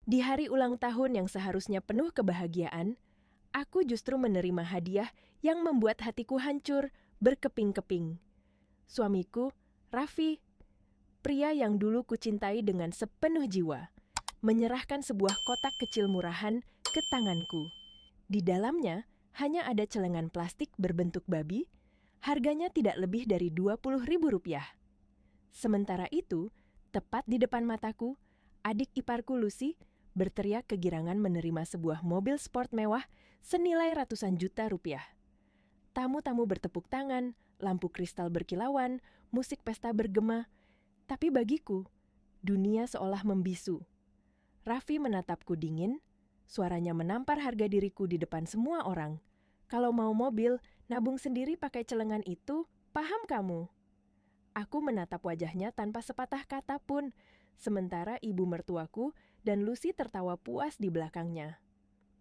Di hari ulang tahun yang seharusnya penuh kebahagiaan, aku justru menerima hadiah yang membuat hatiku hancur berkeping-keping. Suamiku, Raffi, pria yang dulu kucintai dengan sepenuh jiwa, menyerahkan sebuah kotak kecil murahan ke tanganku. Di dalamnya hanya ada celengan plastik berbentuk babi, harganya tidak lebih dari Rp20.000. Sementara itu, tepat di depan mataku, adik iparku Lucy berteriak kegirangan menerima sebuah mobil sport mewah senilai ratusan juta rupiah. Tamu-tamu bertepuk tangan, lampu kristal berkilauan, musik pesta bergema. Tapi bagiku, dunia seolah membisu. Raffi menatapku dingin, suaranya menampar harga diriku di depan semua orang. Kalau mau mobil, nabung sendiri pakai celengan itu, paham kamu? Aku menatap wajahnya tanpa sepatah kata pun, sementara ibu mertuaku dan Lucy tertawa puas di belakangnya.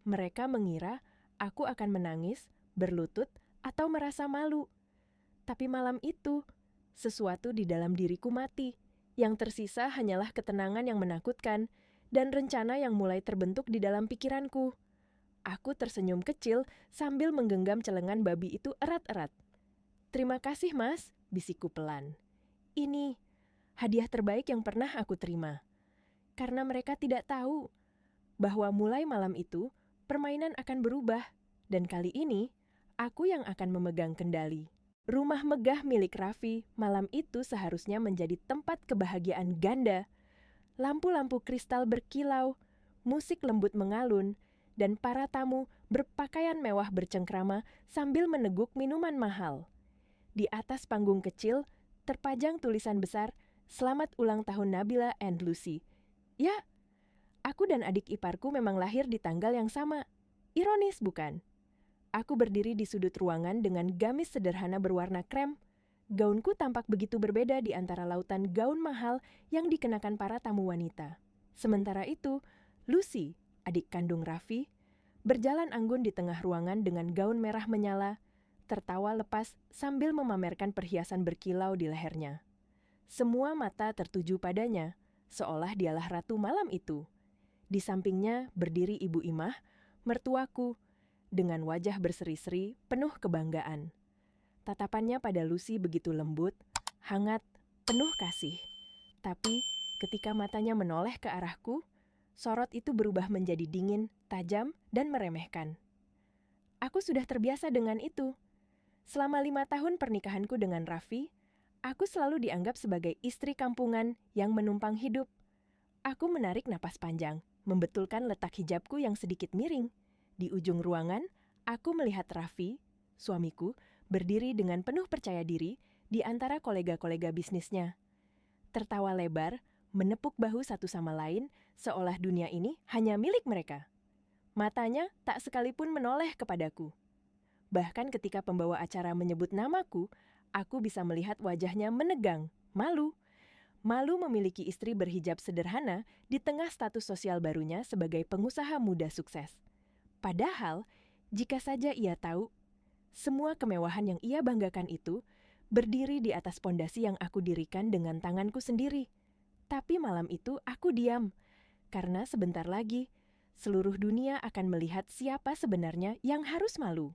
Mereka mengira aku akan menangis, berlutut, atau merasa malu. Tapi malam itu, sesuatu di dalam diriku mati. Yang tersisa hanyalah ketenangan yang menakutkan dan rencana yang mulai terbentuk di dalam pikiranku. Aku tersenyum kecil sambil menggenggam celengan babi itu erat-erat. "Terima kasih, Mas," bisikku pelan. "Ini hadiah terbaik yang pernah aku terima." Karena mereka tidak tahu bahwa mulai malam itu, permainan akan berubah. Dan kali ini, aku yang akan memegang kendali. Rumah megah milik Raffi malam itu seharusnya menjadi tempat kebahagiaan ganda. Lampu-lampu kristal berkilau, musik lembut mengalun, dan para tamu berpakaian mewah bercengkrama sambil meneguk minuman mahal. Di atas panggung kecil, terpajang tulisan besar, "Selamat ulang tahun Nabila and Lucy." Ya, aku dan adik iparku memang lahir di tanggal yang sama. Ironis, bukan? Aku berdiri di sudut ruangan dengan gamis sederhana berwarna krem. Gaunku tampak begitu berbeda di antara lautan gaun mahal yang dikenakan para tamu wanita. Sementara itu, Lucy, adik kandung Raffi, berjalan anggun di tengah ruangan dengan gaun merah menyala, tertawa lepas sambil memamerkan perhiasan berkilau di lehernya. Semua mata tertuju padanya, seolah dialah ratu malam itu. Di sampingnya berdiri Ibu Imah, mertuaku, dengan wajah berseri-seri penuh kebanggaan. Tatapannya pada Lucy begitu lembut, hangat, penuh kasih. Tapi ketika matanya menoleh ke arahku, sorot itu berubah menjadi dingin, tajam, dan meremehkan. Aku sudah terbiasa dengan itu. Selama 5 tahun pernikahanku dengan Raffi, aku selalu dianggap sebagai istri kampungan yang menumpang hidup. Aku menarik napas panjang, membetulkan letak hijabku yang sedikit miring. Di ujung ruangan, aku melihat Raffi, suamiku, berdiri dengan penuh percaya diri di antara kolega-kolega bisnisnya. Tertawa lebar, menepuk bahu satu sama lain, seolah dunia ini hanya milik mereka. Matanya tak sekalipun menoleh kepadaku. Bahkan ketika pembawa acara menyebut namaku, aku bisa melihat wajahnya menegang, malu. Malu memiliki istri berhijab sederhana di tengah status sosial barunya sebagai pengusaha muda sukses. Padahal, jika saja ia tahu, semua kemewahan yang ia banggakan itu berdiri di atas pondasi yang aku dirikan dengan tanganku sendiri. Tapi malam itu aku diam, karena sebentar lagi, seluruh dunia akan melihat siapa sebenarnya yang harus malu.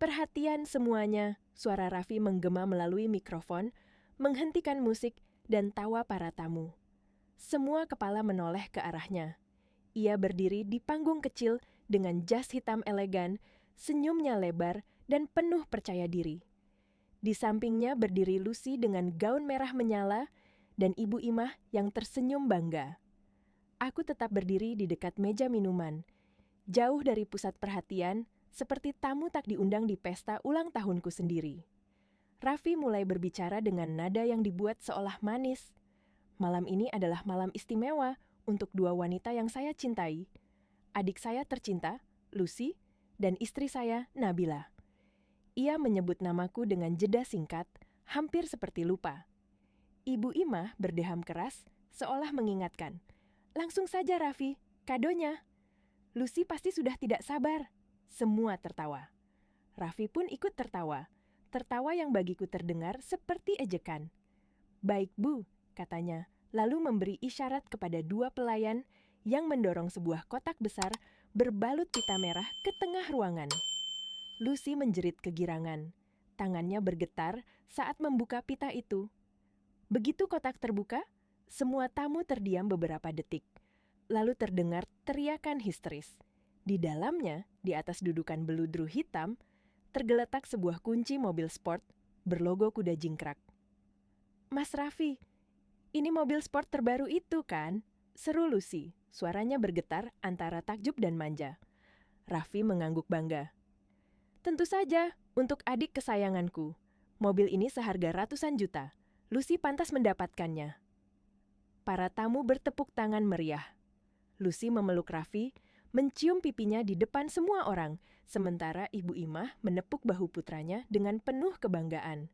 "Perhatian semuanya," suara Raffi menggema melalui mikrofon, menghentikan musik dan tawa para tamu. Semua kepala menoleh ke arahnya. Ia berdiri di panggung kecil dengan jas hitam elegan, senyumnya lebar dan penuh percaya diri. Di sampingnya berdiri Lucy dengan gaun merah menyala dan Ibu Imah yang tersenyum bangga. Aku tetap berdiri di dekat meja minuman, jauh dari pusat perhatian, seperti tamu tak diundang di pesta ulang tahunku sendiri. Raffi mulai berbicara dengan nada yang dibuat seolah manis. Malam ini adalah malam istimewa untuk dua wanita yang saya cintai. Adik saya tercinta, Lucy, dan istri saya, Nabila. Ia menyebut namaku dengan jeda singkat, hampir seperti lupa. Ibu Imah berdeham keras, seolah mengingatkan. "Langsung saja, Raffi, kadonya." Lucy pasti sudah tidak sabar. Semua tertawa. Raffi pun ikut tertawa. Tertawa yang bagiku terdengar seperti ejekan. "Baik, Bu," katanya, lalu memberi isyarat kepada dua pelayan yang mendorong sebuah kotak besar berbalut pita merah ke tengah ruangan. Lucy menjerit kegirangan. Tangannya bergetar saat membuka pita itu. Begitu kotak terbuka, semua tamu terdiam beberapa detik. Lalu terdengar teriakan histeris. Di dalamnya, di atas dudukan beludru hitam, tergeletak sebuah kunci mobil sport berlogo kuda jingkrak. "Mas Raffi, ini mobil sport terbaru itu kan?" seru Lucy. Suaranya bergetar antara takjub dan manja. Raffi mengangguk bangga. "Tentu saja, untuk adik kesayanganku. Mobil ini seharga ratusan juta. Lucy pantas mendapatkannya." Para tamu bertepuk tangan meriah. Lucy memeluk Raffi, mencium pipinya di depan semua orang, sementara Ibu Imah menepuk bahu putranya dengan penuh kebanggaan.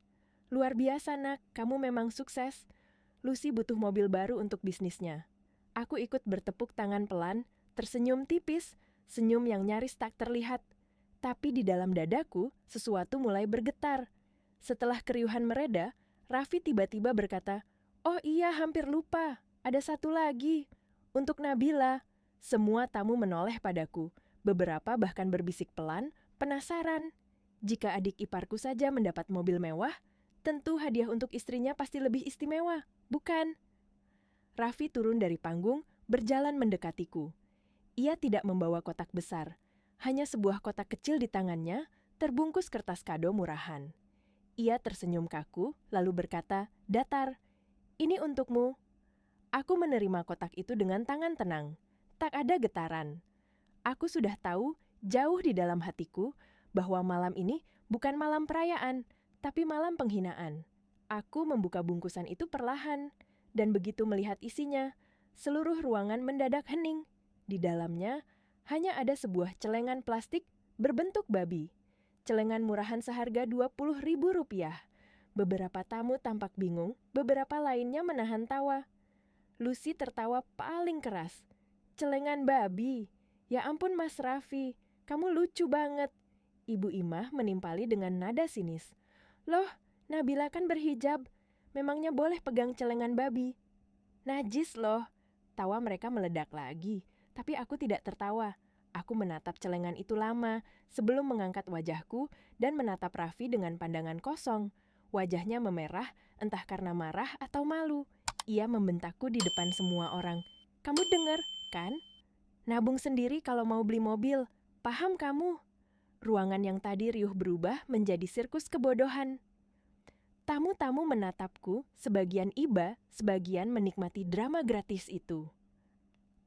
"Luar biasa, Nak, kamu memang sukses. Lucy butuh mobil baru untuk bisnisnya." Aku ikut bertepuk tangan pelan, tersenyum tipis, senyum yang nyaris tak terlihat. Tapi di dalam dadaku, sesuatu mulai bergetar. Setelah keriuhan mereda, Raffi tiba-tiba berkata, "Oh iya, hampir lupa. Ada satu lagi. Untuk Nabila." Semua tamu menoleh padaku. Beberapa bahkan berbisik pelan, penasaran. Jika adik iparku saja mendapat mobil mewah, tentu hadiah untuk istrinya pasti lebih istimewa, bukan? Raffi turun dari panggung, berjalan mendekatiku. Ia tidak membawa kotak besar, hanya sebuah kotak kecil di tangannya, terbungkus kertas kado murahan. Ia tersenyum kaku, lalu berkata, datar, "Ini untukmu." Aku menerima kotak itu dengan tangan tenang. Tak ada getaran. Aku sudah tahu, jauh di dalam hatiku, bahwa malam ini bukan malam perayaan, tapi malam penghinaan. Aku membuka bungkusan itu perlahan, dan begitu melihat isinya, seluruh ruangan mendadak hening. Di dalamnya hanya ada sebuah celengan plastik berbentuk babi. Celengan murahan seharga Rp20.000. Beberapa tamu tampak bingung, beberapa lainnya menahan tawa. Lucy tertawa paling keras. "Celengan babi? Ya ampun Mas Raffi, kamu lucu banget." Ibu Imah menimpali dengan nada sinis. "Loh, Nabila kan berhijab. Memangnya boleh pegang celengan babi?" "Najis loh." Tawa mereka meledak lagi, tapi aku tidak tertawa. Aku menatap celengan itu lama, sebelum mengangkat wajahku dan menatap Raffi dengan pandangan kosong. Wajahnya memerah, entah karena marah atau malu. Ia membentakku di depan semua orang. "Kamu dengar, kan? Nabung sendiri kalau mau beli mobil. Paham kamu?" Ruangan yang tadi riuh berubah menjadi sirkus kebodohan. Tamu-tamu menatapku, sebagian iba, sebagian menikmati drama gratis itu.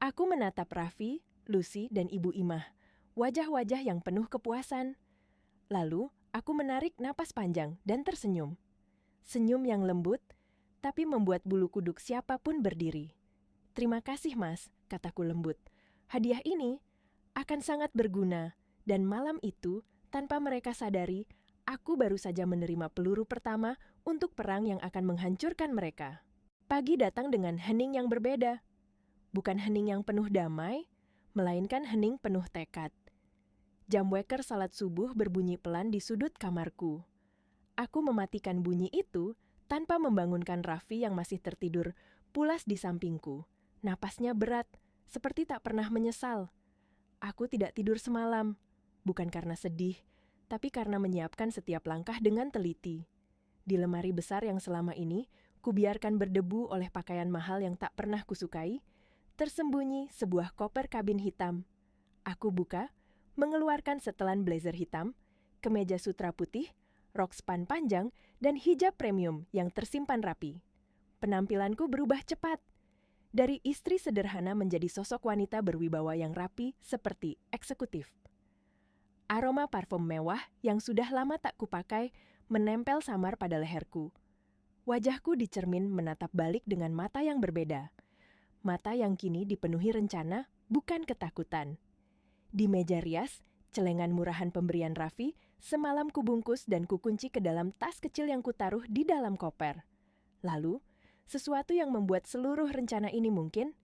Aku menatap Raffi, Lucy, dan Ibu Imah. Wajah-wajah yang penuh kepuasan. Lalu, aku menarik napas panjang dan tersenyum. Senyum yang lembut, tapi membuat bulu kuduk siapapun berdiri. "Terima kasih, Mas," kataku lembut. "Hadiah ini akan sangat berguna." Dan malam itu, tanpa mereka sadari, aku baru saja menerima peluru pertama untuk perang yang akan menghancurkan mereka. Pagi datang dengan hening yang berbeda. Bukan hening yang penuh damai, melainkan hening penuh tekad. Jam weker salat subuh berbunyi pelan di sudut kamarku. Aku mematikan bunyi itu tanpa membangunkan Raffi yang masih tertidur pulas di sampingku. Napasnya berat, seperti tak pernah menyesal. Aku tidak tidur semalam, bukan karena sedih, tapi karena menyiapkan setiap langkah dengan teliti. Di lemari besar yang selama ini kubiarkan berdebu oleh pakaian mahal yang tak pernah kusukai, tersembunyi sebuah koper kabin hitam. Aku buka, mengeluarkan setelan blazer hitam, kemeja sutra putih, rok span panjang, dan hijab premium yang tersimpan rapi. Penampilanku berubah cepat. Dari istri sederhana menjadi sosok wanita berwibawa yang rapi seperti eksekutif. Aroma parfum mewah yang sudah lama tak kupakai menempel samar pada leherku. Wajahku di cermin menatap balik dengan mata yang berbeda. Mata yang kini dipenuhi rencana, bukan ketakutan. Di meja rias, celengan murahan pemberian Raffi semalam kubungkus dan kukunci ke dalam tas kecil yang kutaruh di dalam koper. Lalu, sesuatu yang membuat seluruh rencana ini mungkin,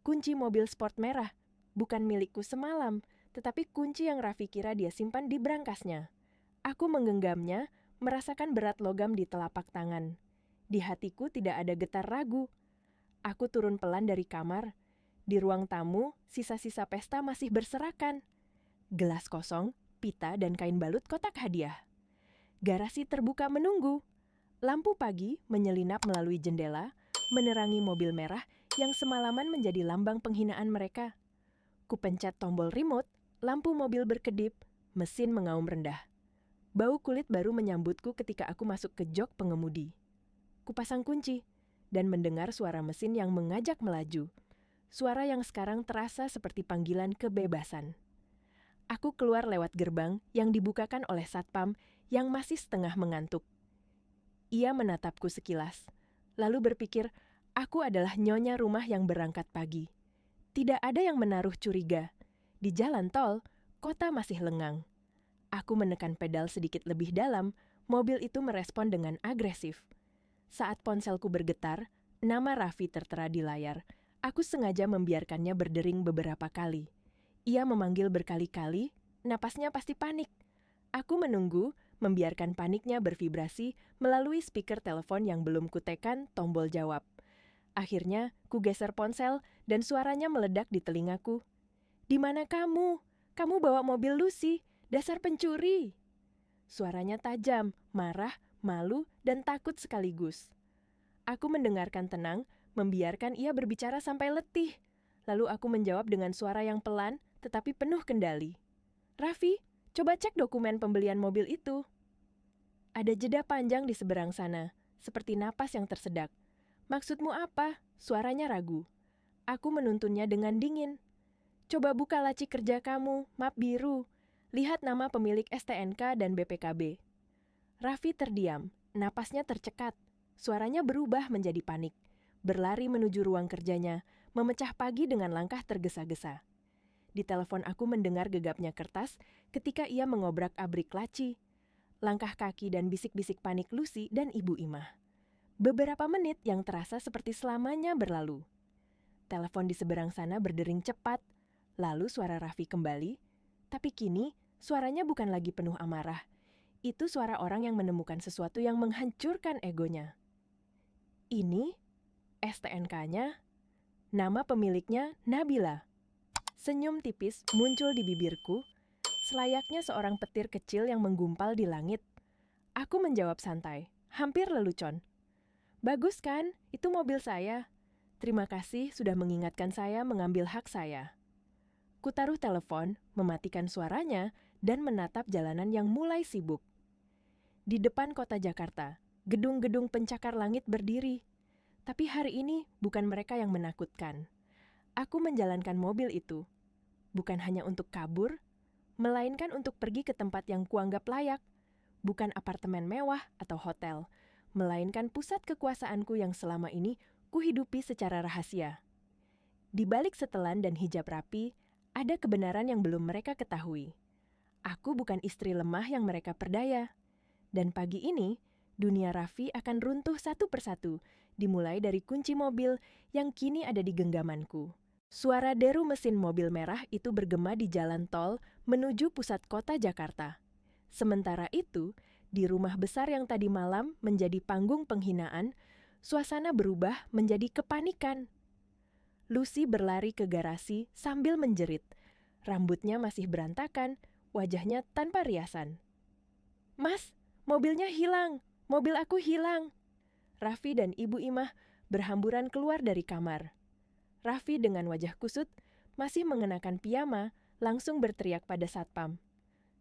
kunci mobil sport merah, bukan milikku semalam, tetapi kunci yang Raffi kira dia simpan di brangasnya. Aku menggenggamnya, merasakan berat logam di telapak tangan. Di hatiku tidak ada getar ragu. Aku turun pelan dari kamar. Di ruang tamu, sisa-sisa pesta masih berserakan. Gelas kosong, pita, dan kain balut kotak hadiah. Garasi terbuka menunggu. Lampu pagi menyelinap melalui jendela, menerangi mobil merah yang semalaman menjadi lambang penghinaan mereka. Kupencet tombol remote, lampu mobil berkedip, mesin mengaum rendah. Bau kulit baru menyambutku ketika aku masuk ke jok pengemudi. Kupasang kunci dan mendengar suara mesin yang mengajak melaju. Suara yang sekarang terasa seperti panggilan kebebasan. Aku keluar lewat gerbang yang dibukakan oleh satpam yang masih setengah mengantuk. Ia menatapku sekilas, lalu berpikir aku adalah nyonya rumah yang berangkat pagi. Tidak ada yang menaruh curiga. Di jalan tol, kota masih lengang. Aku menekan pedal sedikit lebih dalam, mobil itu merespon dengan agresif. Saat ponselku bergetar, nama Raffi tertera di layar. Aku sengaja membiarkannya berdering beberapa kali. Ia memanggil berkali-kali, napasnya pasti panik. Aku menunggu, membiarkan paniknya bervibrasi melalui speaker telepon yang belum kutekan tombol jawab. Akhirnya, ku geser ponsel dan suaranya meledak di telingaku. "Di mana kamu? Kamu bawa mobil Lucy, dasar pencuri!" Suaranya tajam, marah, malu, dan takut sekaligus. Aku mendengarkan tenang, membiarkan ia berbicara sampai letih. Lalu aku menjawab dengan suara yang pelan, tetapi penuh kendali. "Raffi, coba cek dokumen pembelian mobil itu." Ada jeda panjang di seberang sana, seperti napas yang tersedak. "Maksudmu apa?" Suaranya ragu. Aku menuntunnya dengan dingin. "Coba buka laci kerja kamu, map biru. Lihat nama pemilik STNK dan BPKB." Raffi terdiam, napasnya tercekat. Suaranya berubah menjadi panik. Berlari menuju ruang kerjanya, memecah pagi dengan langkah tergesa-gesa. Di telepon aku mendengar gegapnya kertas ketika ia mengobrak-abrik laci. Langkah kaki dan bisik-bisik panik Lucy dan Ibu Imah. Beberapa menit yang terasa seperti selamanya berlalu. Telepon di seberang sana berdering cepat, lalu suara Raffi kembali, tapi kini suaranya bukan lagi penuh amarah. Itu suara orang yang menemukan sesuatu yang menghancurkan egonya. Ini STNK-nya, nama pemiliknya Nabila. Senyum tipis muncul di bibirku, selayaknya seorang petir kecil yang menggumpal di langit. Aku menjawab santai, hampir lelucon. "Bagus kan? Itu mobil saya. Terima kasih sudah mengingatkan saya mengambil hak saya." Kutaruh telepon, mematikan suaranya, dan menatap jalanan yang mulai sibuk. Di depan kota Jakarta, gedung-gedung pencakar langit berdiri. Tapi hari ini bukan mereka yang menakutkan. Aku menjalankan mobil itu, bukan hanya untuk kabur, melainkan untuk pergi ke tempat yang kuanggap layak, bukan apartemen mewah atau hotel, melainkan pusat kekuasaanku yang selama ini kuhidupi secara rahasia. Di balik setelan dan hijab rapi, ada kebenaran yang belum mereka ketahui. Aku bukan istri lemah yang mereka perdaya. Dan pagi ini, dunia Raffi akan runtuh satu persatu, dimulai dari kunci mobil yang kini ada di genggamanku. Suara deru mesin mobil merah itu bergema di jalan tol menuju pusat kota Jakarta. Sementara itu, di rumah besar yang tadi malam menjadi panggung penghinaan, suasana berubah menjadi kepanikan. Lucy berlari ke garasi sambil menjerit. Rambutnya masih berantakan, wajahnya tanpa riasan. "Mas, mobilnya hilang! Mobil aku hilang!" Raffi dan Ibu Imah berhamburan keluar dari kamar. Raffi dengan wajah kusut, masih mengenakan piyama, langsung berteriak pada satpam.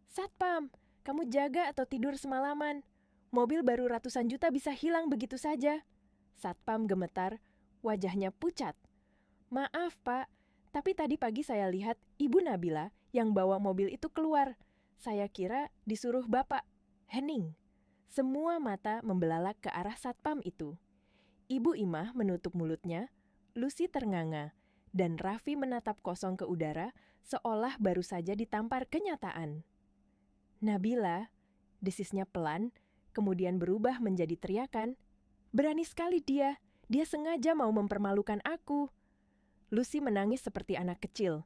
"Satpam, kamu jaga atau tidur semalaman? Mobil baru ratusan juta bisa hilang begitu saja." Satpam gemetar, wajahnya pucat. "Maaf, Pak, tapi tadi pagi saya lihat Ibu Nabila yang bawa mobil itu keluar. Saya kira disuruh Bapak, Henning." Semua mata membelalak ke arah satpam itu. Ibu Imah menutup mulutnya, Lucy ternganga, dan Raffi menatap kosong ke udara seolah baru saja ditampar kenyataan. "Nabila," desisnya pelan, kemudian berubah menjadi teriakan. "Berani sekali dia sengaja mau mempermalukan aku." Lucy menangis seperti anak kecil.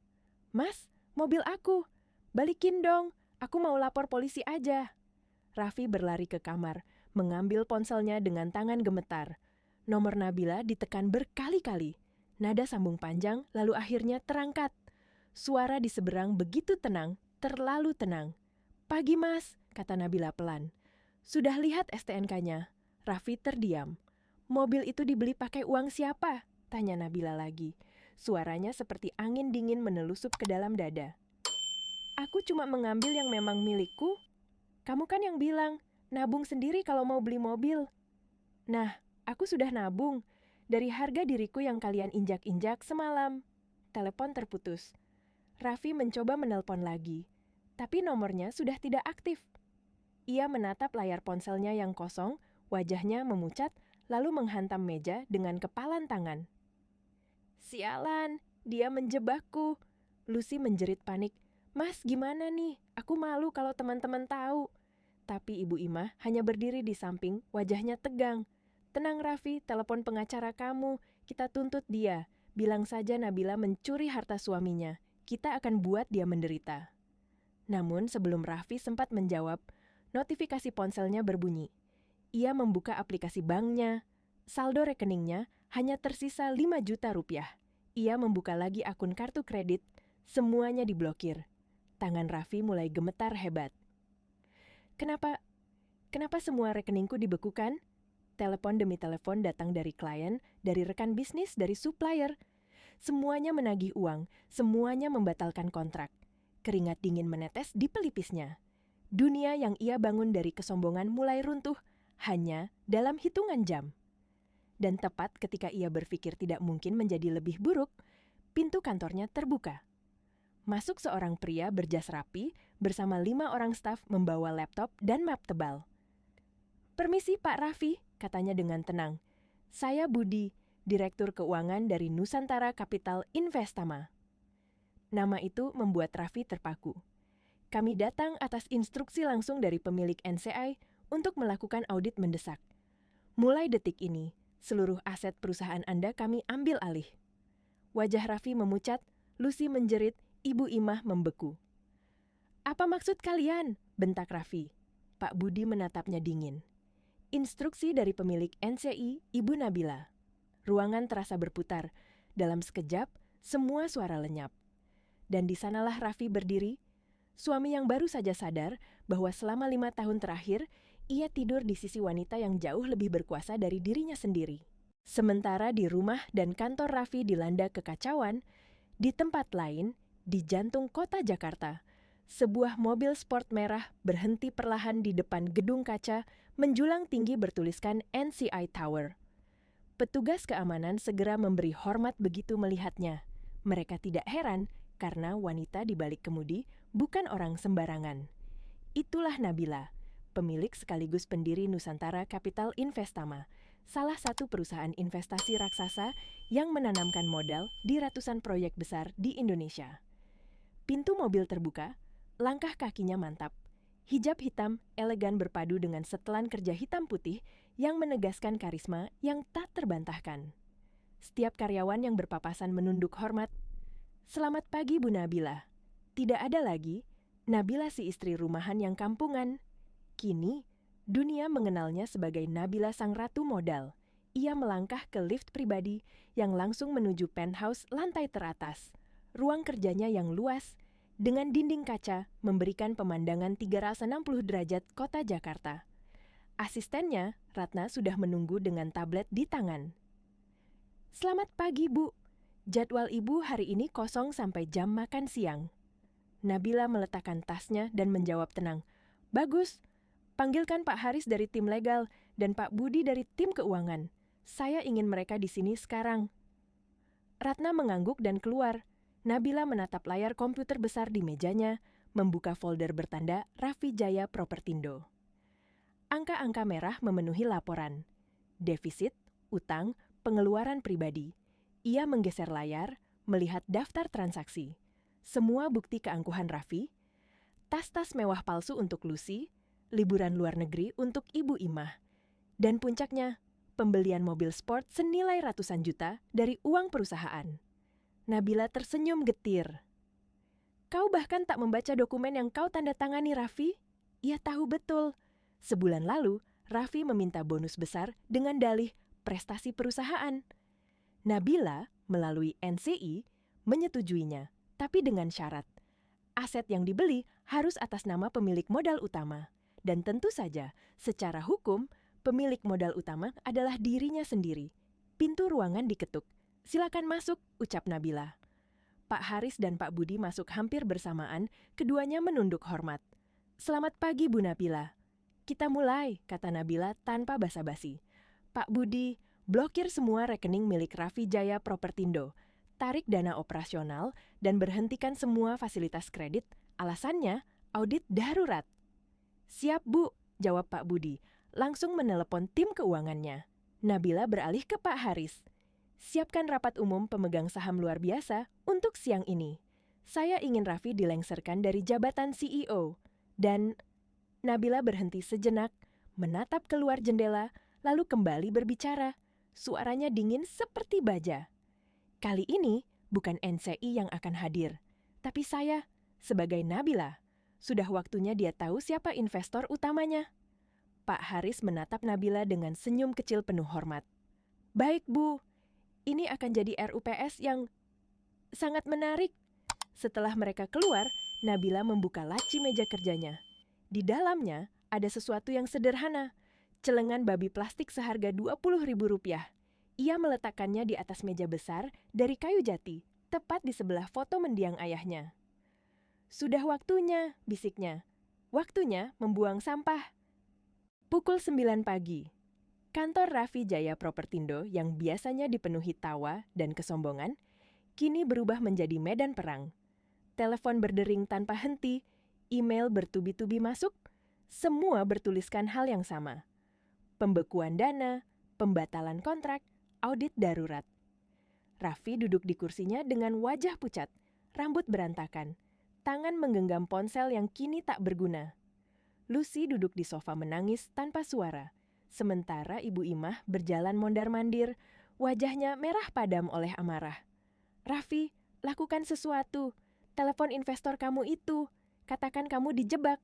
"Mas, mobil aku. Balikin dong, aku mau lapor polisi aja." Raffi berlari ke kamar, mengambil ponselnya dengan tangan gemetar. Nomor Nabila ditekan berkali-kali. Nada sambung panjang, lalu akhirnya terangkat. Suara di seberang begitu tenang, terlalu tenang. "Pagi, Mas," kata Nabila pelan. "Sudah lihat STNK-nya?" Raffi terdiam. "Mobil itu dibeli pakai uang siapa?" tanya Nabila lagi. Suaranya seperti angin dingin menelusup ke dalam dada. "Aku cuma mengambil yang memang milikku. Kamu kan yang bilang, nabung sendiri kalau mau beli mobil." "Nah, aku sudah nabung. Dari harga diriku yang kalian injak-injak semalam." Telepon terputus. Raffi mencoba menelpon lagi, tapi nomornya sudah tidak aktif. Ia menatap layar ponselnya yang kosong, wajahnya memucat, lalu menghantam meja dengan kepalan tangan. "Sialan, dia menjebakku." Lucy menjerit panik. "Mas, gimana nih? Aku malu kalau teman-teman tahu." Tapi Ibu Imah hanya berdiri di samping, wajahnya tegang. "Tenang Raffi, telepon pengacara kamu. Kita tuntut dia. Bilang saja Nabila mencuri harta suaminya. Kita akan buat dia menderita." Namun sebelum Raffi sempat menjawab, notifikasi ponselnya berbunyi. Ia membuka aplikasi banknya. Saldo rekeningnya hanya tersisa 5 juta rupiah. Ia membuka lagi akun kartu kredit. Semuanya diblokir. Tangan Raffi mulai gemetar hebat. Kenapa semua rekeningku dibekukan?" Telepon demi telepon datang dari klien, dari rekan bisnis, dari supplier. Semuanya menagih uang, semuanya membatalkan kontrak. Keringat dingin menetes di pelipisnya. Dunia yang ia bangun dari kesombongan mulai runtuh, hanya dalam hitungan jam. Dan tepat ketika ia berpikir tidak mungkin menjadi lebih buruk, pintu kantornya terbuka. Masuk seorang pria berjas rapi bersama 5 orang staf membawa laptop dan map tebal. "Permisi Pak Raffi," katanya dengan tenang. "Saya Budi, Direktur Keuangan dari Nusantara Capital Investama." Nama itu membuat Raffi terpaku. "Kami datang atas instruksi langsung dari pemilik NCI untuk melakukan audit mendesak. Mulai detik ini, seluruh aset perusahaan Anda kami ambil alih." Wajah Raffi memucat, Lucy menjerit, Ibu Imah membeku. "Apa maksud kalian?" bentak Raffi. Pak Budi menatapnya dingin. "Instruksi dari pemilik NCI, Ibu Nabila." Ruangan terasa berputar. Dalam sekejap, semua suara lenyap. Dan di sanalah Raffi berdiri, suami yang baru saja sadar bahwa selama 5 tahun terakhir, ia tidur di sisi wanita yang jauh lebih berkuasa dari dirinya sendiri. Sementara di rumah dan kantor Raffi dilanda kekacauan, di tempat lain, di jantung kota Jakarta, sebuah mobil sport merah berhenti perlahan di depan gedung kaca menjulang tinggi bertuliskan NCI Tower. Petugas keamanan segera memberi hormat begitu melihatnya. Mereka tidak heran karena wanita di balik kemudi bukan orang sembarangan. Itulah Nabila, pemilik sekaligus pendiri Nusantara Capital Investama, salah satu perusahaan investasi raksasa yang menanamkan modal di ratusan proyek besar di Indonesia. Pintu mobil terbuka, langkah kakinya mantap. Hijab hitam elegan berpadu dengan setelan kerja hitam putih yang menegaskan karisma yang tak terbantahkan. Setiap karyawan yang berpapasan menunduk hormat. "Selamat pagi Bu Nabila." Tidak ada lagi Nabila si istri rumahan yang kampungan. Kini, dunia mengenalnya sebagai Nabila sang ratu modal. Ia melangkah ke lift pribadi yang langsung menuju penthouse lantai teratas. Ruang kerjanya yang luas, dengan dinding kaca memberikan pemandangan 360 derajat kota Jakarta. Asistennya, Ratna, sudah menunggu dengan tablet di tangan. "Selamat pagi, Bu. Jadwal Ibu hari ini kosong sampai jam makan siang." Nabila meletakkan tasnya dan menjawab tenang. "Bagus. Panggilkan Pak Haris dari tim legal dan Pak Budi dari tim keuangan. Saya ingin mereka di sini sekarang." Ratna mengangguk dan keluar. Nabila menatap layar komputer besar di mejanya, membuka folder bertanda Raffi Jaya Propertindo. Angka-angka merah memenuhi laporan. Defisit, utang, pengeluaran pribadi. Ia menggeser layar, melihat daftar transaksi. Semua bukti keangkuhan Raffi. Tas-tas mewah palsu untuk Lucy, liburan luar negeri untuk Ibu Imah. Dan puncaknya, pembelian mobil sport senilai ratusan juta dari uang perusahaan. Nabila tersenyum getir. "Kau bahkan tak membaca dokumen yang kau tanda tangani, Raffi?" Ia tahu betul. Sebulan lalu, Raffi meminta bonus besar dengan dalih prestasi perusahaan. Nabila melalui NCI menyetujuinya, tapi dengan syarat. Aset yang dibeli harus atas nama pemilik modal utama. Dan tentu saja, secara hukum, pemilik modal utama adalah dirinya sendiri. Pintu ruangan diketuk. "Silakan masuk," ucap Nabila. Pak Haris dan Pak Budi masuk hampir bersamaan, keduanya menunduk hormat. "Selamat pagi, Bu Nabila." "Kita mulai," kata Nabila tanpa basa-basi. "Pak Budi, blokir semua rekening milik Raffi Jaya Propertindo, tarik dana operasional, dan berhentikan semua fasilitas kredit. Alasannya, audit darurat." "Siap, Bu," jawab Pak Budi, langsung menelepon tim keuangannya. Nabila beralih ke Pak Haris. "Siapkan rapat umum pemegang saham luar biasa untuk siang ini. Saya ingin Raffi dilengsarkan dari jabatan CEO." Dan Nabila berhenti sejenak, menatap keluar jendela, lalu kembali berbicara. Suaranya dingin seperti baja. "Kali ini bukan NCI yang akan hadir, tapi saya, sebagai Nabila. Sudah waktunya dia tahu siapa investor utamanya." Pak Haris menatap Nabila dengan senyum kecil penuh hormat. "Baik, Bu. Ini akan jadi RUPS yang sangat menarik." Setelah mereka keluar, Nabila membuka laci meja kerjanya. Di dalamnya ada sesuatu yang sederhana, celengan babi plastik seharga Rp20.000. Ia meletakkannya di atas meja besar dari kayu jati, tepat di sebelah foto mendiang ayahnya. "Sudah waktunya," bisiknya. "Waktunya membuang sampah." Pukul 9 pagi. Kantor Raffi Jaya Propertindo yang biasanya dipenuhi tawa dan kesombongan, kini berubah menjadi medan perang. Telepon berdering tanpa henti, email bertubi-tubi masuk, semua bertuliskan hal yang sama. Pembekuan dana, pembatalan kontrak, audit darurat. Raffi duduk di kursinya dengan wajah pucat, rambut berantakan, tangan menggenggam ponsel yang kini tak berguna. Lucy duduk di sofa menangis tanpa suara. Sementara Ibu Imah berjalan mondar-mandir, wajahnya merah padam oleh amarah. "Raffi, lakukan sesuatu. Telepon investor kamu itu. Katakan kamu dijebak."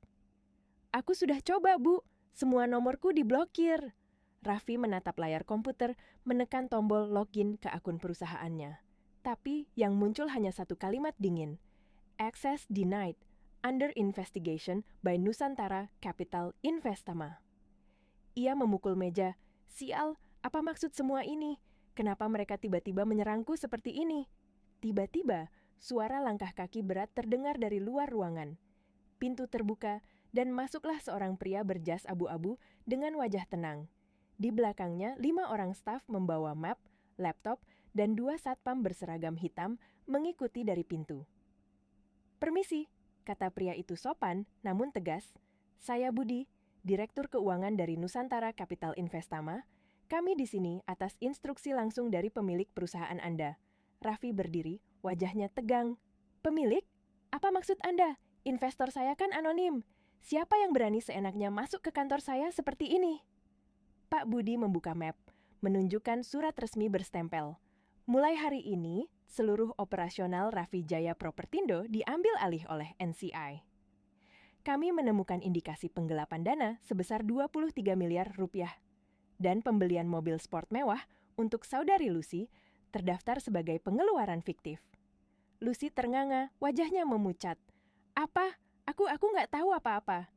"Aku sudah coba, Bu. Semua nomorku diblokir." Raffi menatap layar komputer, menekan tombol login ke akun perusahaannya. Tapi yang muncul hanya satu kalimat dingin. "Access denied. Under investigation by Nusantara Capital Investama." Ia memukul meja. "Sial, apa maksud semua ini? Kenapa mereka tiba-tiba menyerangku seperti ini?" Tiba-tiba, suara langkah kaki berat terdengar dari luar ruangan. Pintu terbuka, dan masuklah seorang pria berjas abu-abu dengan wajah tenang. Di belakangnya, 5 orang staf membawa map, laptop, dan 2 satpam berseragam hitam mengikuti dari pintu. "Permisi," kata pria itu sopan namun tegas. "Saya Budi, Direktur Keuangan dari Nusantara Capital Investama. Kami di sini atas instruksi langsung dari pemilik perusahaan Anda." Raffi berdiri, wajahnya tegang. "Pemilik? Apa maksud Anda? Investor saya kan anonim. Siapa yang berani seenaknya masuk ke kantor saya seperti ini?" Pak Budi membuka map, menunjukkan surat resmi berstempel. "Mulai hari ini, seluruh operasional Raffi Jaya Propertindo diambil alih oleh NCI. Kami menemukan indikasi penggelapan dana sebesar Rp23 miliar dan pembelian mobil sport mewah untuk saudari Lucy terdaftar sebagai pengeluaran fiktif." Lucy ternganga, wajahnya memucat. "Apa? Aku nggak tahu apa-apa."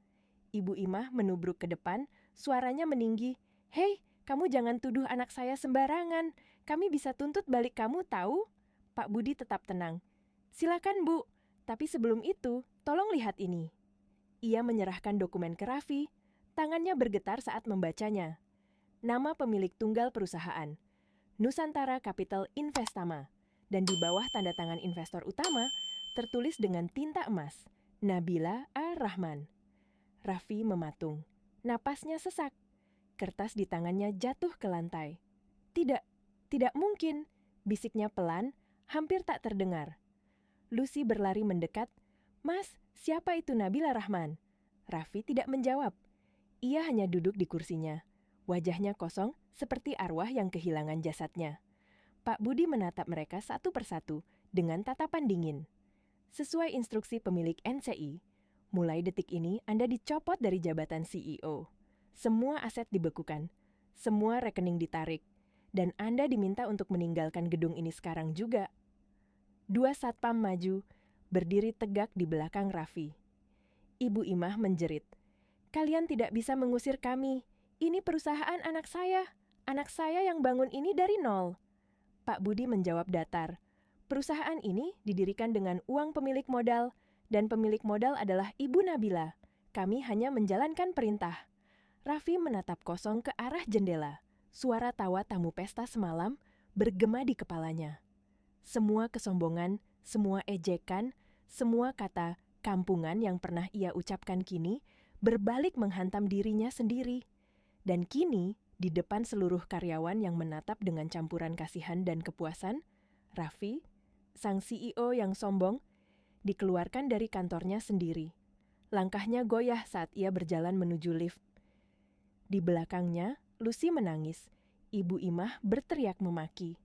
Ibu Imah menubruk ke depan, suaranya meninggi. "Hei, kamu jangan tuduh anak saya sembarangan. Kami bisa tuntut balik kamu, tahu?" Pak Budi tetap tenang. "Silakan, Bu. Tapi sebelum itu, tolong lihat ini." Ia menyerahkan dokumen ke Raffi. Tangannya bergetar saat membacanya. Nama pemilik tunggal perusahaan, Nusantara Capital Investama, dan di bawah tanda tangan investor utama tertulis dengan tinta emas, Nabila Ar-Rahman. Raffi mematung. Napasnya sesak. Kertas di tangannya jatuh ke lantai. "Tidak, tidak mungkin," bisiknya pelan, hampir tak terdengar. Lucy berlari mendekat. "Mas, siapa itu Nabila Rahman?" Raffi tidak menjawab. Ia hanya duduk di kursinya. Wajahnya kosong seperti arwah yang kehilangan jasadnya. Pak Budi menatap mereka satu persatu dengan tatapan dingin. "Sesuai instruksi pemilik NCI, mulai detik ini Anda dicopot dari jabatan CEO. Semua aset dibekukan, semua rekening ditarik, dan Anda diminta untuk meninggalkan gedung ini sekarang juga." Dua satpam maju, berdiri tegak di belakang Raffi. Ibu Imah menjerit, "Kalian tidak bisa mengusir kami. Ini perusahaan anak saya. Anak saya yang bangun ini dari nol." Pak Budi menjawab datar, "Perusahaan ini didirikan dengan uang pemilik modal, dan pemilik modal adalah Ibu Nabila. Kami hanya menjalankan perintah." Raffi menatap kosong ke arah jendela. Suara tawa tamu pesta semalam bergema di kepalanya. Semua kesombongan, semua ejekan, semua kata kampungan yang pernah ia ucapkan kini berbalik menghantam dirinya sendiri. Dan kini, di depan seluruh karyawan yang menatap dengan campuran kasihan dan kepuasan, Raffi, sang CEO yang sombong, dikeluarkan dari kantornya sendiri. Langkahnya goyah saat ia berjalan menuju lift. Di belakangnya, Lucy menangis. Ibu Imah berteriak memaki.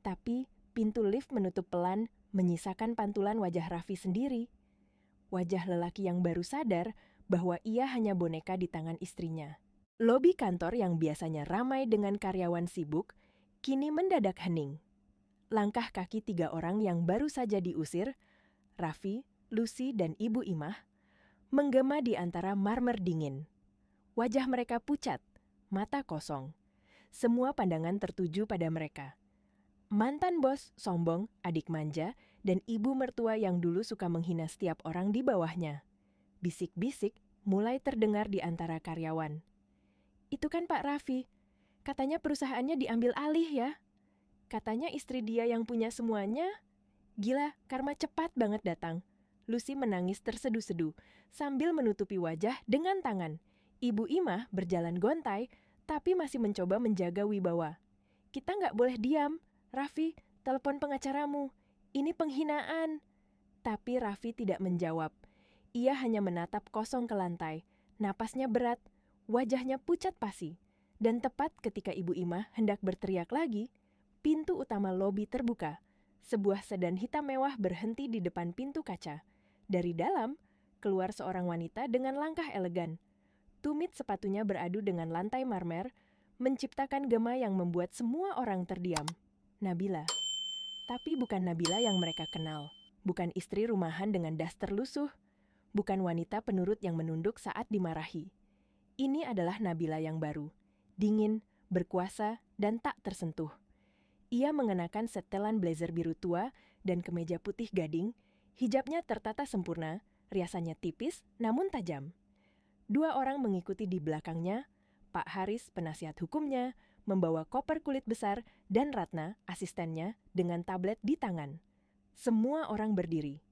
Tapi pintu lift menutup pelan, menyisakan pantulan wajah Raffi sendiri. Wajah lelaki yang baru sadar bahwa ia hanya boneka di tangan istrinya. Lobi kantor yang biasanya ramai dengan karyawan sibuk, kini mendadak hening. Langkah kaki 3 orang yang baru saja diusir, Raffi, Lucy, dan Ibu Imah, menggema di antara marmer dingin. Wajah mereka pucat, mata kosong. Semua pandangan tertuju pada mereka. Mantan bos, sombong, adik manja, dan ibu mertua yang dulu suka menghina setiap orang di bawahnya. Bisik-bisik mulai terdengar di antara karyawan. "Itu kan Pak Raffi. Katanya perusahaannya diambil alih ya. Katanya istri dia yang punya semuanya. Gila, karma cepat banget datang." Lucy menangis terseduh-seduh sambil menutupi wajah dengan tangan. Ibu Imah berjalan gontai, tapi masih mencoba menjaga wibawa. "Kita nggak boleh diam. Raffi, telepon pengacaramu. Ini penghinaan." Tapi Raffi tidak menjawab. Ia hanya menatap kosong ke lantai. Napasnya berat, wajahnya pucat pasi. Dan tepat ketika Ibu Imah hendak berteriak lagi, pintu utama lobi terbuka. Sebuah sedan hitam mewah berhenti di depan pintu kaca. Dari dalam, keluar seorang wanita dengan langkah elegan. Tumit sepatunya beradu dengan lantai marmer, menciptakan gema yang membuat semua orang terdiam. Nabila. Tapi bukan Nabila yang mereka kenal. Bukan istri rumahan dengan daster lusuh. Bukan wanita penurut yang menunduk saat dimarahi. Ini adalah Nabila yang baru. Dingin, berkuasa, dan tak tersentuh. Ia mengenakan setelan blazer biru tua dan kemeja putih gading. Hijabnya tertata sempurna, riasannya tipis namun tajam. 2 orang mengikuti di belakangnya, Pak Haris, penasihat hukumnya, membawa koper kulit besar, dan Ratna, asistennya, dengan tablet di tangan. Semua orang berdiri.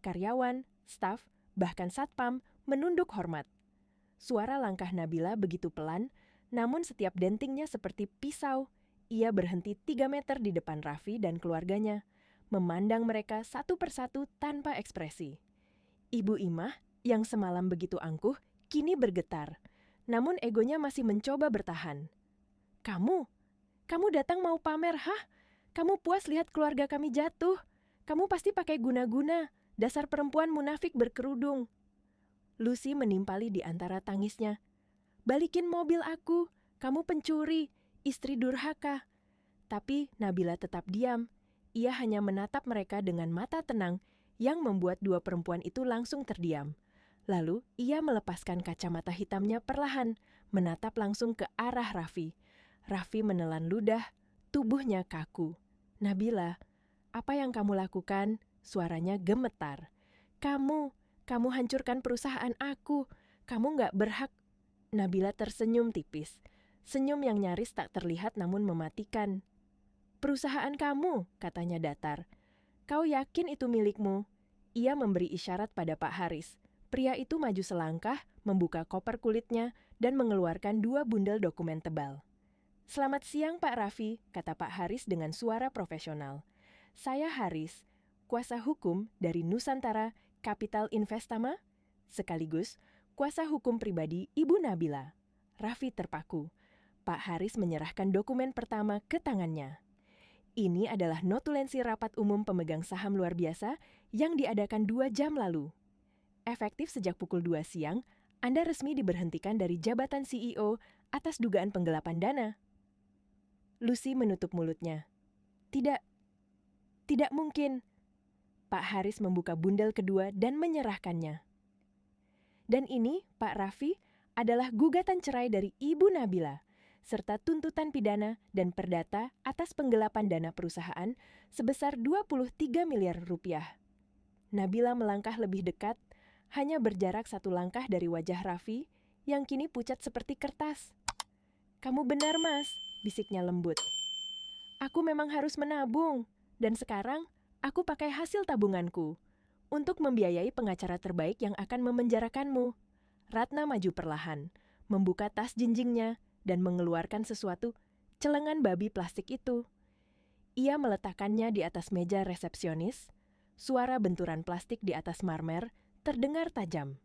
Karyawan, staf, bahkan satpam menunduk hormat. Suara langkah Nabila begitu pelan, namun setiap dentingnya seperti pisau. Ia berhenti 3 meter di depan Raffi dan keluarganya, memandang mereka satu persatu tanpa ekspresi. Ibu Imah, yang semalam begitu angkuh, kini bergetar. Namun egonya masih mencoba bertahan. Kamu datang mau pamer, hah? Kamu puas lihat keluarga kami jatuh? Kamu pasti pakai guna-guna, dasar perempuan munafik berkerudung." Lucy menimpali di antara tangisnya. "Balikin mobil aku, kamu pencuri, istri durhaka." Tapi Nabila tetap diam. Ia hanya menatap mereka dengan mata tenang yang membuat 2 perempuan itu langsung terdiam. Lalu ia melepaskan kacamata hitamnya perlahan, menatap langsung ke arah Raffi. Raffi menelan ludah, tubuhnya kaku. "Nabila, apa yang kamu lakukan?" Suaranya gemetar. Kamu hancurkan perusahaan aku. Kamu nggak berhak." Nabila tersenyum tipis. Senyum yang nyaris tak terlihat namun mematikan. "Perusahaan kamu," katanya datar. "Kau yakin itu milikmu?" Ia memberi isyarat pada Pak Haris. Pria itu maju selangkah, membuka koper kulitnya, dan mengeluarkan 2 bundel dokumen tebal. "Selamat siang Pak Raffi," kata Pak Haris dengan suara profesional. "Saya Haris, kuasa hukum dari Nusantara Capital Investama, sekaligus kuasa hukum pribadi Ibu Nabila." Raffi terpaku. Pak Haris menyerahkan dokumen pertama ke tangannya. "Ini adalah notulensi rapat umum pemegang saham luar biasa yang diadakan 2 jam lalu. Efektif sejak pukul 2 siang, Anda resmi diberhentikan dari jabatan CEO atas dugaan penggelapan dana." Lucy menutup mulutnya. Tidak, tidak mungkin. Pak Haris membuka bundel kedua dan menyerahkannya. Dan ini, Pak Raffi, adalah gugatan cerai dari Ibu Nabila, serta tuntutan pidana dan perdata atas penggelapan dana perusahaan sebesar 23 miliar rupiah. Nabila melangkah lebih dekat, hanya berjarak 1 langkah dari wajah Raffi yang kini pucat seperti kertas. "Kamu benar, Mas," bisiknya lembut. "Aku memang harus menabung, dan sekarang aku pakai hasil tabunganku untuk membiayai pengacara terbaik yang akan memenjarakanmu." Ratna maju perlahan, membuka tas jinjingnya dan mengeluarkan sesuatu, celengan babi plastik itu. Ia meletakkannya di atas meja resepsionis. Suara benturan plastik di atas marmer terdengar tajam.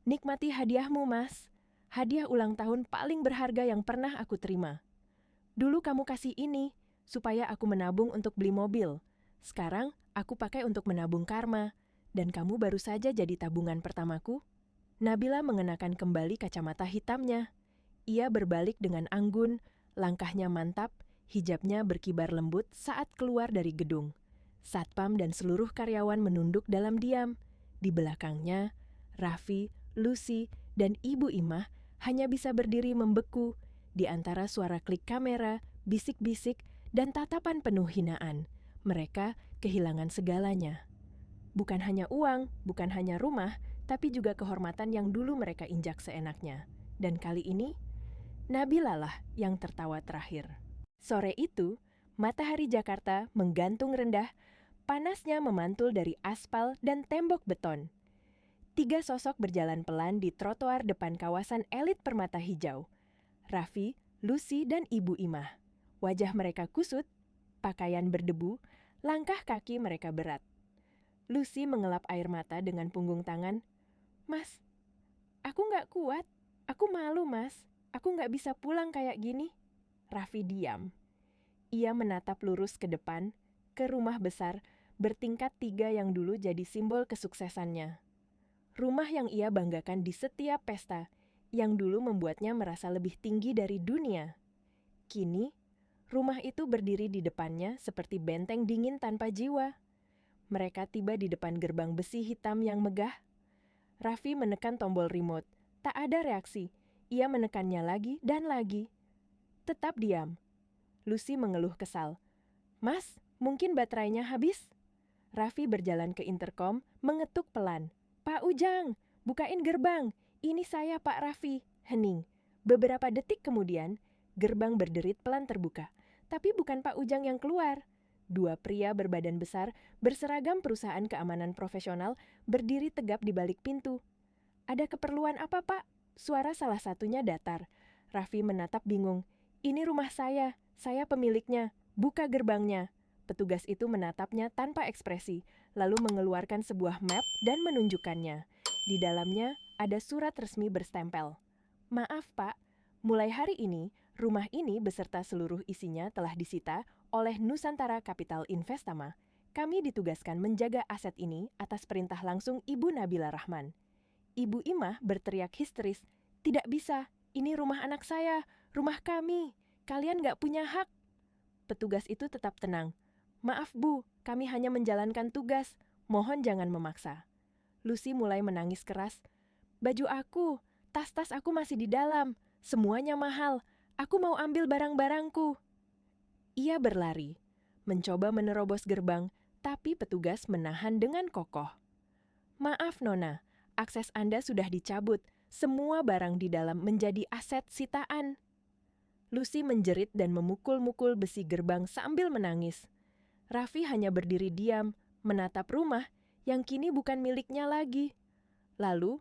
"Nikmati hadiahmu, Mas. Hadiah ulang tahun paling berharga yang pernah aku terima. Dulu kamu kasih ini, supaya aku menabung untuk beli mobil. Sekarang aku pakai untuk menabung karma, dan kamu baru saja jadi tabungan pertamaku." Nabila mengenakan kembali kacamata hitamnya. Ia berbalik dengan anggun, langkahnya mantap, hijabnya berkibar lembut saat keluar dari gedung. Satpam dan seluruh karyawan menunduk dalam diam. Di belakangnya, Raffi, Lucy, dan Ibu Imah hanya bisa berdiri membeku di antara suara klik kamera, bisik-bisik, dan tatapan penuh hinaan. Mereka kehilangan segalanya. Bukan hanya uang, bukan hanya rumah, tapi juga kehormatan yang dulu mereka injak seenaknya. Dan kali ini, Nabila lah yang tertawa terakhir. Sore itu, matahari Jakarta menggantung rendah, panasnya memantul dari aspal dan tembok beton. 3 sosok berjalan pelan di trotoar depan kawasan elit Permata Hijau. Raffi, Lucy, dan Ibu Imah. Wajah mereka kusut, pakaian berdebu, langkah kaki mereka berat. Lucy mengelap air mata dengan punggung tangan. "Mas, aku nggak kuat. Aku malu, Mas. Aku nggak bisa pulang kayak gini." Raffi diam. Ia menatap lurus ke depan, ke rumah besar, bertingkat 3 yang dulu jadi simbol kesuksesannya. Rumah yang ia banggakan di setiap pesta, yang dulu membuatnya merasa lebih tinggi dari dunia. Kini, rumah itu berdiri di depannya seperti benteng dingin tanpa jiwa. Mereka tiba di depan gerbang besi hitam yang megah. Raffi menekan tombol remote. Tak ada reaksi. Ia menekannya lagi dan lagi. Tetap diam. Lucy mengeluh kesal. "Mas, mungkin baterainya habis?" Raffi berjalan ke intercom, mengetuk pelan. "Pak Ujang, bukain gerbang. Ini saya, Pak Raffi," hening. Beberapa detik kemudian, gerbang berderit pelan terbuka. Tapi bukan Pak Ujang yang keluar. 2 pria berbadan besar, berseragam perusahaan keamanan profesional, berdiri tegap di balik pintu. "Ada keperluan apa, Pak?" Suara salah satunya datar. Raffi menatap bingung. "Ini rumah saya pemiliknya. Buka gerbangnya." Petugas itu menatapnya tanpa ekspresi, lalu mengeluarkan sebuah map dan menunjukkannya. Di dalamnya ada surat resmi berstempel. "Maaf, Pak, mulai hari ini, rumah ini beserta seluruh isinya telah disita oleh Nusantara Capital Investama. Kami ditugaskan menjaga aset ini atas perintah langsung Ibu Nabila Rahman." Ibu Imah berteriak histeris, "Tidak bisa, ini rumah anak saya, rumah kami. Kalian nggak punya hak." Petugas itu tetap tenang. "Maaf Bu, kami hanya menjalankan tugas. Mohon jangan memaksa." Lucy mulai menangis keras. "Baju aku, tas-tas aku masih di dalam. Semuanya mahal. Aku mau ambil barang-barangku." Ia berlari, mencoba menerobos gerbang, tapi petugas menahan dengan kokoh. "Maaf Nona, akses Anda sudah dicabut. Semua barang di dalam menjadi aset sitaan." Lucy menjerit dan memukul-mukul besi gerbang sambil menangis. Raffi hanya berdiri diam, menatap rumah yang kini bukan miliknya lagi. Lalu,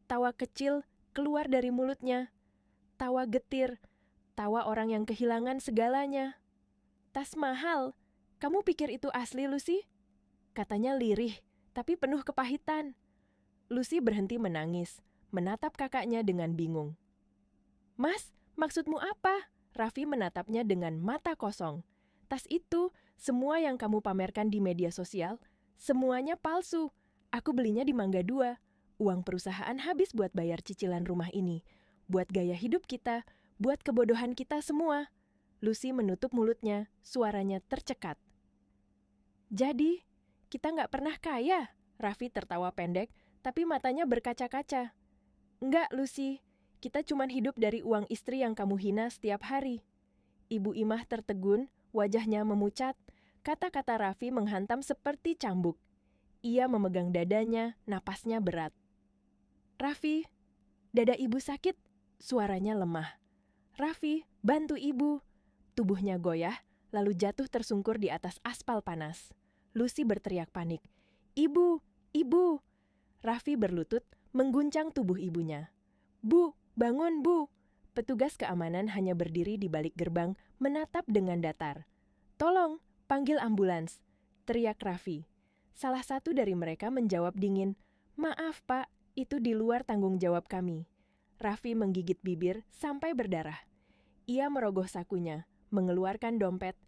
tawa kecil keluar dari mulutnya. Tawa getir, tawa orang yang kehilangan segalanya. "Tas mahal, kamu pikir itu asli, Lucy?" Katanya lirih, tapi penuh kepahitan. Lucy berhenti menangis, menatap kakaknya dengan bingung. "Mas, maksudmu apa?" Raffi menatapnya dengan mata kosong. "Tas itu, semua yang kamu pamerkan di media sosial, semuanya palsu. Aku belinya di Mangga 2. Uang perusahaan habis buat bayar cicilan rumah ini, buat gaya hidup kita, buat kebodohan kita semua." Lucy menutup mulutnya, suaranya tercekat. Jadi, kita nggak pernah kaya? Raffi tertawa pendek, tapi matanya berkaca-kaca. Enggak, Lucy. Kita cuma hidup dari uang istri yang kamu hina setiap hari. Ibu Imah tertegun, wajahnya memucat. Kata-kata Raffi menghantam seperti cambuk. Ia memegang dadanya, napasnya berat. Raffi, dada ibu sakit. Suaranya lemah. Raffi, bantu ibu. Tubuhnya goyah, lalu jatuh tersungkur di atas aspal panas. Lucy berteriak panik. Ibu, ibu. Raffi berlutut, mengguncang tubuh ibunya. Bu, bangun bu. Petugas keamanan hanya berdiri di balik gerbang, menatap dengan datar. Tolong, panggil ambulans, teriak Raffi. Salah satu dari mereka menjawab dingin, maaf pak, itu di luar tanggung jawab kami. Raffi menggigit bibir sampai berdarah. Ia merogoh sakunya, mengeluarkan dompet.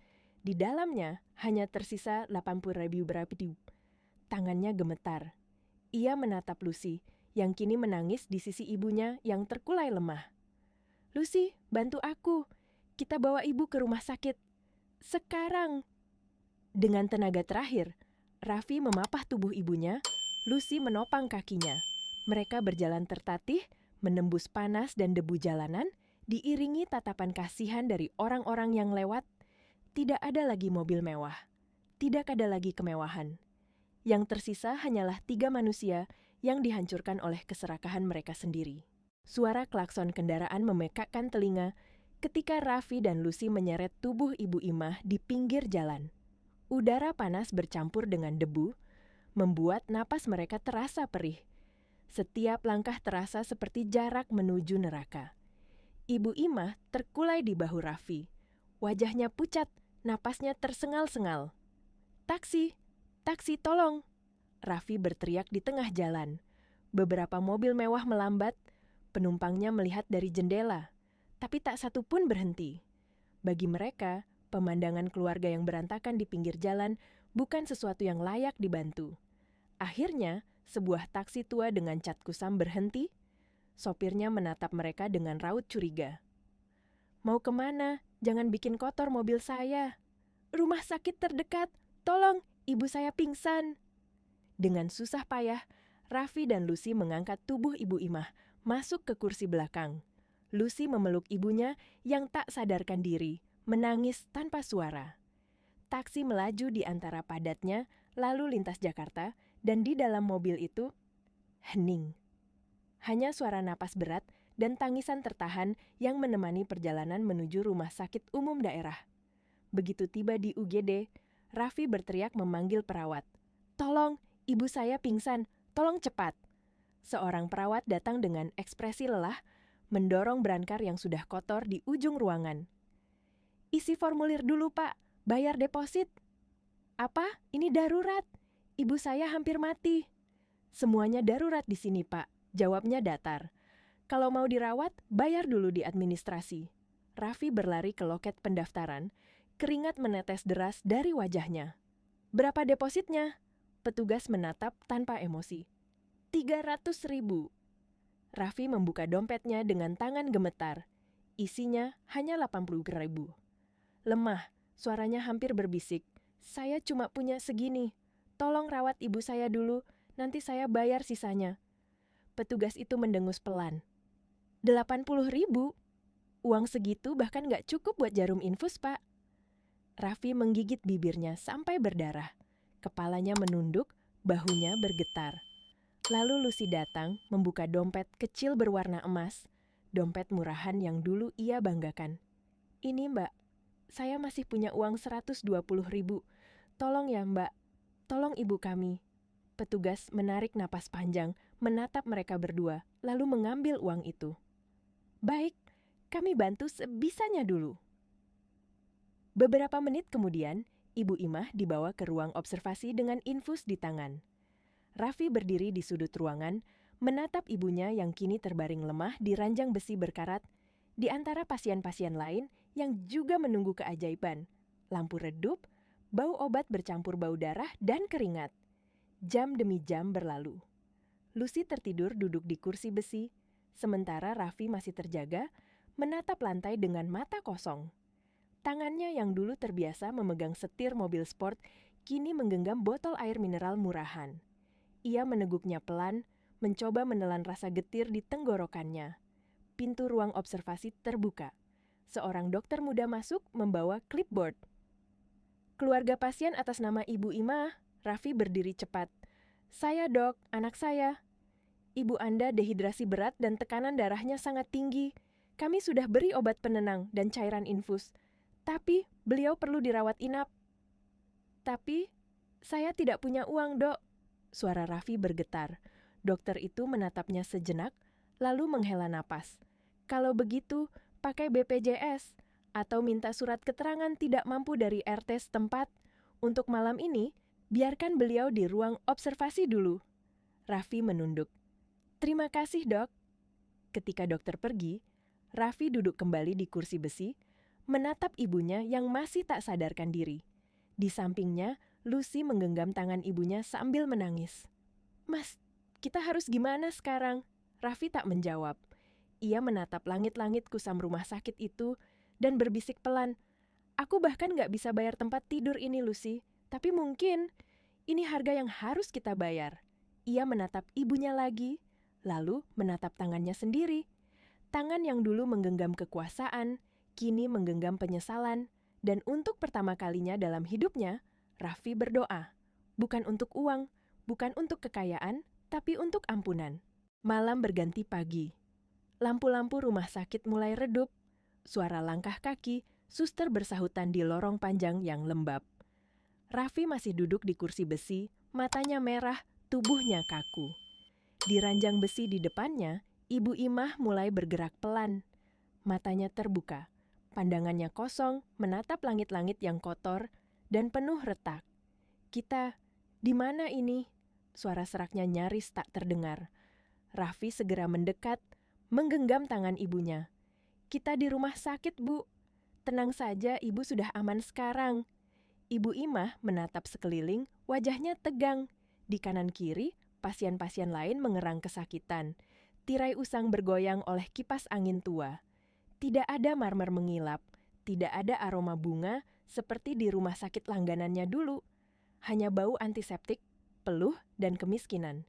Di dalamnya hanya tersisa 80.000 rupiah. Tangannya gemetar. Ia menatap Lucy, yang kini menangis di sisi ibunya yang terkulai lemah. Lucy, bantu aku. Kita bawa ibu ke rumah sakit. Sekarang. Dengan tenaga terakhir, Raffi memapah tubuh ibunya, Lucy menopang kakinya. Mereka berjalan tertatih, menembus panas dan debu jalanan, diiringi tatapan kasihan dari orang-orang yang lewat. Tidak ada lagi mobil mewah. Tidak ada lagi kemewahan. Yang tersisa hanyalah 3 manusia yang dihancurkan oleh keserakahan mereka sendiri. Suara klakson kendaraan memekakkan telinga ketika Raffi dan Lucy menyeret tubuh Ibu Imah di pinggir jalan. Udara panas bercampur dengan debu, membuat napas mereka terasa perih. Setiap langkah terasa seperti jarak menuju neraka. Ibu Imah terkulai di bahu Raffi. Wajahnya pucat, napasnya tersengal-sengal. Taksi, taksi tolong. Raffi berteriak di tengah jalan. Beberapa mobil mewah melambat, penumpangnya melihat dari jendela, tapi tak satu pun berhenti. Bagi mereka, pemandangan keluarga yang berantakan di pinggir jalan bukan sesuatu yang layak dibantu. Akhirnya, sebuah taksi tua dengan cat kusam berhenti. Sopirnya menatap mereka dengan raut curiga. Mau kemana? Jangan bikin kotor mobil saya. Rumah sakit terdekat. Tolong, ibu saya pingsan. Dengan susah payah, Raffi dan Lucy mengangkat tubuh Ibu Imah masuk ke kursi belakang. Lucy memeluk ibunya yang tak sadarkan diri, menangis tanpa suara. Taksi melaju di antara padatnya lalu lintas Jakarta, dan di dalam mobil itu, hening. Hanya suara napas berat dan tangisan tertahan yang menemani perjalanan menuju rumah sakit umum daerah. Begitu tiba di UGD, Raffi berteriak memanggil perawat. Tolong, ibu saya pingsan, tolong cepat. Seorang perawat datang dengan ekspresi lelah, mendorong berangkar yang sudah kotor di ujung ruangan. Isi formulir dulu pak, bayar deposit. Apa? Ini darurat. Ibu saya hampir mati. Semuanya darurat di sini pak, jawabnya datar. Kalau mau dirawat, bayar dulu di administrasi. Raffi berlari ke loket pendaftaran, keringat menetes deras dari wajahnya. Berapa depositnya? Petugas menatap tanpa emosi. 300.000. Raffi membuka dompetnya dengan tangan gemetar. Isinya hanya 80.000. Lemah, suaranya hampir berbisik. Saya cuma punya segini. Tolong rawat ibu saya dulu, nanti saya bayar sisanya. Petugas itu mendengus pelan. 80.000? Uang segitu bahkan gak cukup buat jarum infus, Pak. Raffi menggigit bibirnya sampai berdarah. Kepalanya menunduk, bahunya bergetar. Lalu Lucy datang, membuka dompet kecil berwarna emas, dompet murahan yang dulu ia banggakan. Ini mbak, saya masih punya uang 120.000. Tolong ya mbak, tolong ibu kami. Petugas menarik napas panjang, menatap mereka berdua, lalu mengambil uang itu. Baik, kami bantu sebisanya dulu. Beberapa menit kemudian, Ibu Imah dibawa ke ruang observasi dengan infus di tangan. Raffi berdiri di sudut ruangan, menatap ibunya yang kini terbaring lemah di ranjang besi berkarat, di antara pasien-pasien lain yang juga menunggu keajaiban. Lampu redup, bau obat bercampur bau darah dan keringat. Jam demi jam berlalu. Lucy tertidur duduk di kursi besi, sementara Raffi masih terjaga, menatap lantai dengan mata kosong. Tangannya yang dulu terbiasa memegang setir mobil sport, kini menggenggam botol air mineral murahan. Ia meneguknya pelan, mencoba menelan rasa getir di tenggorokannya. Pintu ruang observasi terbuka. Seorang dokter muda masuk membawa clipboard. Keluarga pasien atas nama Ibu Imah. Raffi berdiri cepat. Saya dok, anak saya. Ibu Anda dehidrasi berat dan tekanan darahnya sangat tinggi. Kami sudah beri obat penenang dan cairan infus. Tapi beliau perlu dirawat inap. Tapi saya tidak punya uang dok. Suara Raffi bergetar. Dokter itu menatapnya sejenak, lalu menghela napas. Kalau begitu, pakai BPJS atau minta surat keterangan tidak mampu dari RT setempat. Untuk malam ini, biarkan beliau di ruang observasi dulu. Raffi menunduk. Terima kasih dok. Ketika dokter pergi, Raffi duduk kembali di kursi besi, menatap ibunya yang masih tak sadarkan diri. Di sampingnya, Lucy menggenggam tangan ibunya sambil menangis. Mas, kita harus gimana sekarang? Raffi tak menjawab. Ia menatap langit-langit kusam rumah sakit itu dan berbisik pelan. Aku bahkan gak bisa bayar tempat tidur ini, Lucy. Tapi mungkin ini harga yang harus kita bayar. Ia menatap ibunya lagi, lalu menatap tangannya sendiri. Tangan yang dulu menggenggam kekuasaan, kini menggenggam penyesalan. Dan untuk pertama kalinya dalam hidupnya, Raffi berdoa. Bukan untuk uang, bukan untuk kekayaan, tapi untuk ampunan. Malam berganti pagi. Lampu-lampu rumah sakit mulai redup. Suara langkah kaki, suster bersahutan di lorong panjang yang lembab. Raffi masih duduk di kursi besi, matanya merah, tubuhnya kaku. Di ranjang besi di depannya, Ibu Imah mulai bergerak pelan. Matanya terbuka, pandangannya kosong, menatap langit-langit yang kotor dan penuh retak. Kita, di mana ini? Suara seraknya nyaris tak terdengar. Raffi segera mendekat, menggenggam tangan ibunya. Kita di rumah sakit, Bu. Tenang saja, Ibu sudah aman sekarang. Ibu Imah menatap sekeliling, wajahnya tegang. Di kanan kiri, pasien-pasien lain mengerang kesakitan. Tirai usang bergoyang oleh kipas angin tua. Tidak ada marmer mengilap, tidak ada aroma bunga seperti di rumah sakit langganannya dulu. Hanya bau antiseptik, peluh, dan kemiskinan.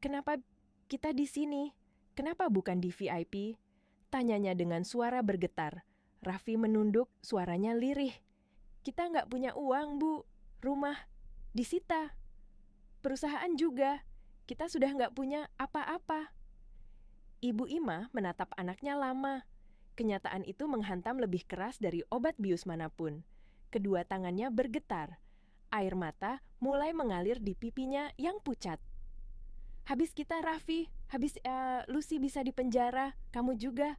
Kenapa kita di sini? Kenapa bukan di VIP? Tanyanya dengan suara bergetar. Raffi menunduk, suaranya lirih. Kita nggak punya uang, Bu. Rumah disita. Perusahaan juga. Kita sudah nggak punya apa-apa. Ibu Imah menatap anaknya lama. Kenyataan itu menghantam lebih keras dari obat bius manapun. Kedua tangannya bergetar. Air mata mulai mengalir di pipinya yang pucat. Habis kita, Raffi. Habis Lucy bisa dipenjara. Kamu juga.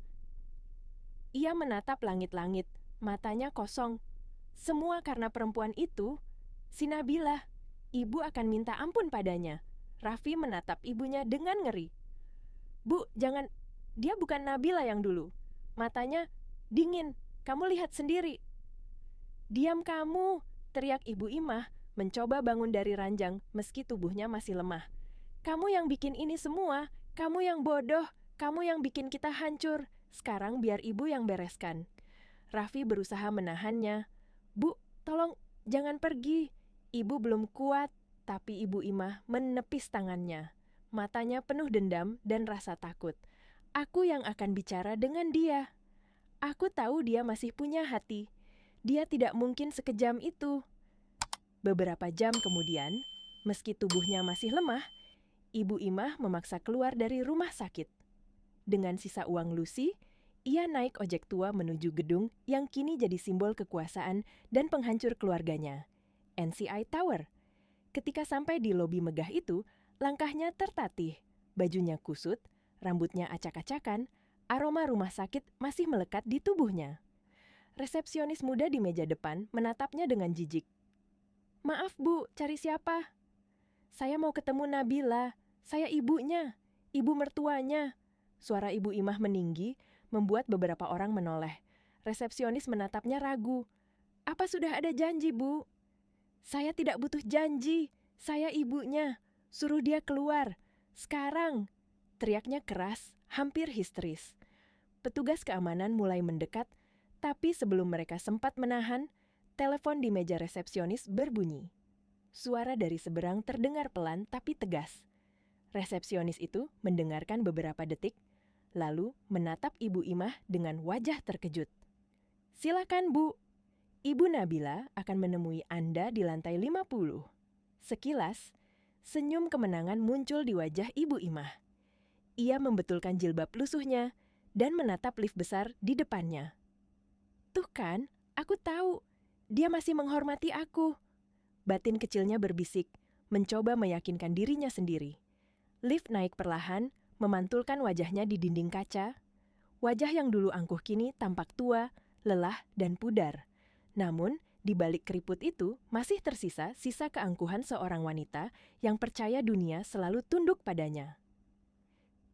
Ia menatap langit-langit. Matanya kosong. Semua karena perempuan itu, si Nabila. Ibu akan minta ampun padanya. Raffi menatap ibunya dengan ngeri. Bu, jangan. Dia bukan Nabila yang dulu. Matanya dingin. Kamu lihat sendiri. Diam kamu, teriak Ibu Imah, mencoba bangun dari ranjang meski tubuhnya masih lemah. Kamu yang bikin ini semua. Kamu yang bodoh. Kamu yang bikin kita hancur. Sekarang biar ibu yang bereskan. Raffi berusaha menahannya. Bu, tolong jangan pergi. Ibu belum kuat, tapi Ibu Imah menepis tangannya. Matanya penuh dendam dan rasa takut. Aku yang akan bicara dengan dia. Aku tahu dia masih punya hati. Dia tidak mungkin sekejam itu. Beberapa jam kemudian, meski tubuhnya masih lemah, Ibu Imah memaksa keluar dari rumah sakit. Dengan sisa uang Lucy, ia naik ojek tua menuju gedung yang kini jadi simbol kekuasaan dan penghancur keluarganya, NCI Tower. Ketika sampai di lobi megah itu, langkahnya tertatih, bajunya kusut, rambutnya acak-acakan, aroma rumah sakit masih melekat di tubuhnya. Resepsionis muda di meja depan menatapnya dengan jijik. Maaf Bu, cari siapa? Saya mau ketemu Nabila, saya ibunya, ibu mertuanya. Suara Ibu Imah meninggi, membuat beberapa orang menoleh. Resepsionis menatapnya ragu. Apa sudah ada janji, Bu? Saya tidak butuh janji. Saya ibunya. Suruh dia keluar. Sekarang. Teriaknya keras, hampir histeris. Petugas keamanan mulai mendekat, Tapi sebelum mereka sempat menahan, telepon di meja resepsionis berbunyi. Suara dari seberang terdengar pelan tapi tegas. Resepsionis itu mendengarkan beberapa detik, lalu menatap Ibu Imah dengan wajah terkejut. "Silakan, Bu. Ibu Nabila akan menemui Anda di lantai 50. Sekilas, senyum kemenangan muncul di wajah Ibu Imah. Ia membetulkan jilbab lusuhnya dan menatap lift besar di depannya. "Tuh kan, aku tahu. Dia masih menghormati aku." Batin kecilnya berbisik, mencoba meyakinkan dirinya sendiri. Lift naik perlahan, memantulkan wajahnya di dinding kaca. Wajah yang dulu angkuh kini tampak tua, lelah, dan pudar. Namun, di balik keriput itu masih tersisa sisa keangkuhan seorang wanita yang percaya dunia selalu tunduk padanya.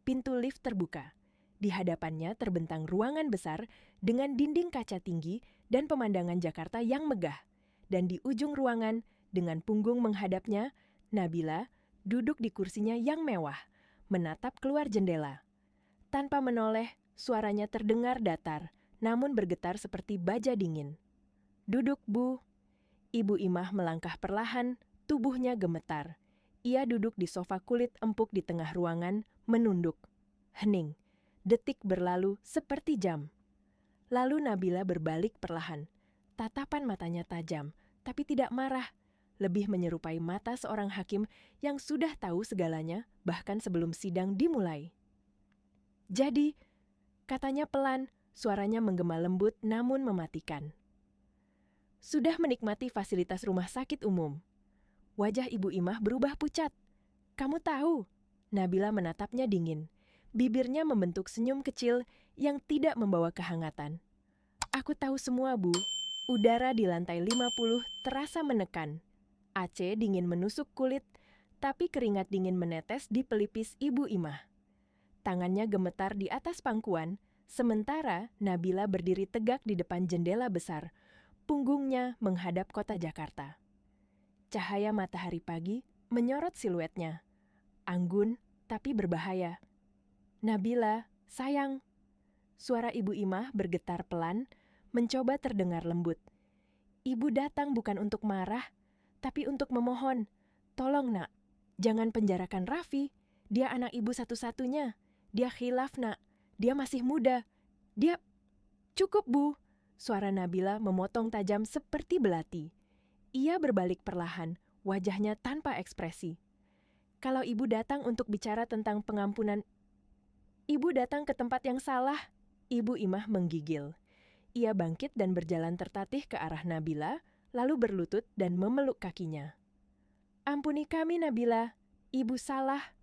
Pintu lift terbuka. Di hadapannya terbentang ruangan besar dengan dinding kaca tinggi dan pemandangan Jakarta yang megah. Dan di ujung ruangan, dengan punggung menghadapnya, Nabila duduk di kursinya yang mewah, menatap keluar jendela. Tanpa menoleh, suaranya terdengar datar, namun bergetar seperti baja dingin. "Duduk, Bu." Ibu Imah melangkah perlahan, tubuhnya gemetar. Ia duduk di sofa kulit empuk di tengah ruangan, menunduk. Hening. Detik berlalu seperti jam. Lalu Nabila berbalik perlahan. Tatapan matanya tajam, tapi tidak marah. Lebih menyerupai mata seorang hakim yang sudah tahu segalanya, bahkan sebelum sidang dimulai. "Jadi," katanya pelan, suaranya menggema lembut namun mematikan. "Sudah menikmati fasilitas rumah sakit umum." Wajah Ibu Imah berubah pucat. "Kamu tahu?" Nabila menatapnya dingin. Bibirnya membentuk senyum kecil yang tidak membawa kehangatan. "Aku tahu semua, Bu." Udara di lantai 50 terasa menekan. AC dingin menusuk kulit, tapi keringat dingin menetes di pelipis Ibu Imah. Tangannya gemetar di atas pangkuan, sementara Nabila berdiri tegak di depan jendela besar. Punggungnya menghadap kota Jakarta. Cahaya matahari pagi menyorot siluetnya. Anggun tapi berbahaya. "Nabila, sayang." Suara Ibu Imah bergetar pelan, mencoba terdengar lembut. "Ibu datang bukan untuk marah, tapi untuk memohon. Tolong, Nak, jangan penjarakan Raffi. Dia anak ibu satu-satunya. Dia khilaf, Nak. Dia masih muda. Dia..." "Cukup, Bu." Suara Nabila memotong tajam seperti belati. Ia berbalik perlahan, wajahnya tanpa ekspresi. "Kalau Ibu datang untuk bicara tentang pengampunan, Ibu datang ke tempat yang salah." Ibu Imah menggigil. Ia bangkit dan berjalan tertatih ke arah Nabila, lalu berlutut dan memeluk kakinya. "Ampuni kami, Nabila. Ibu salah.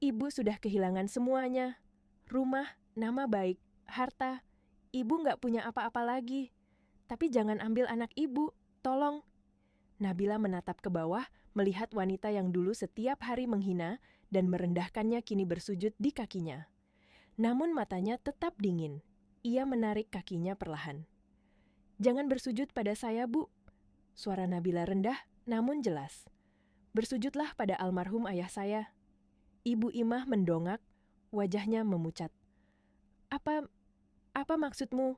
Ibu sudah kehilangan semuanya. Rumah, nama baik, harta. Ibu nggak punya apa-apa lagi. Tapi jangan ambil anak Ibu, tolong." Nabila menatap ke bawah, melihat wanita yang dulu setiap hari menghina dan merendahkannya kini bersujud di kakinya. Namun matanya tetap dingin. Ia menarik kakinya perlahan. "Jangan bersujud pada saya, Bu." Suara Nabila rendah, namun jelas. "Bersujudlah pada almarhum ayah saya." Ibu Imah mendongak, wajahnya memucat. Apa maksudmu?"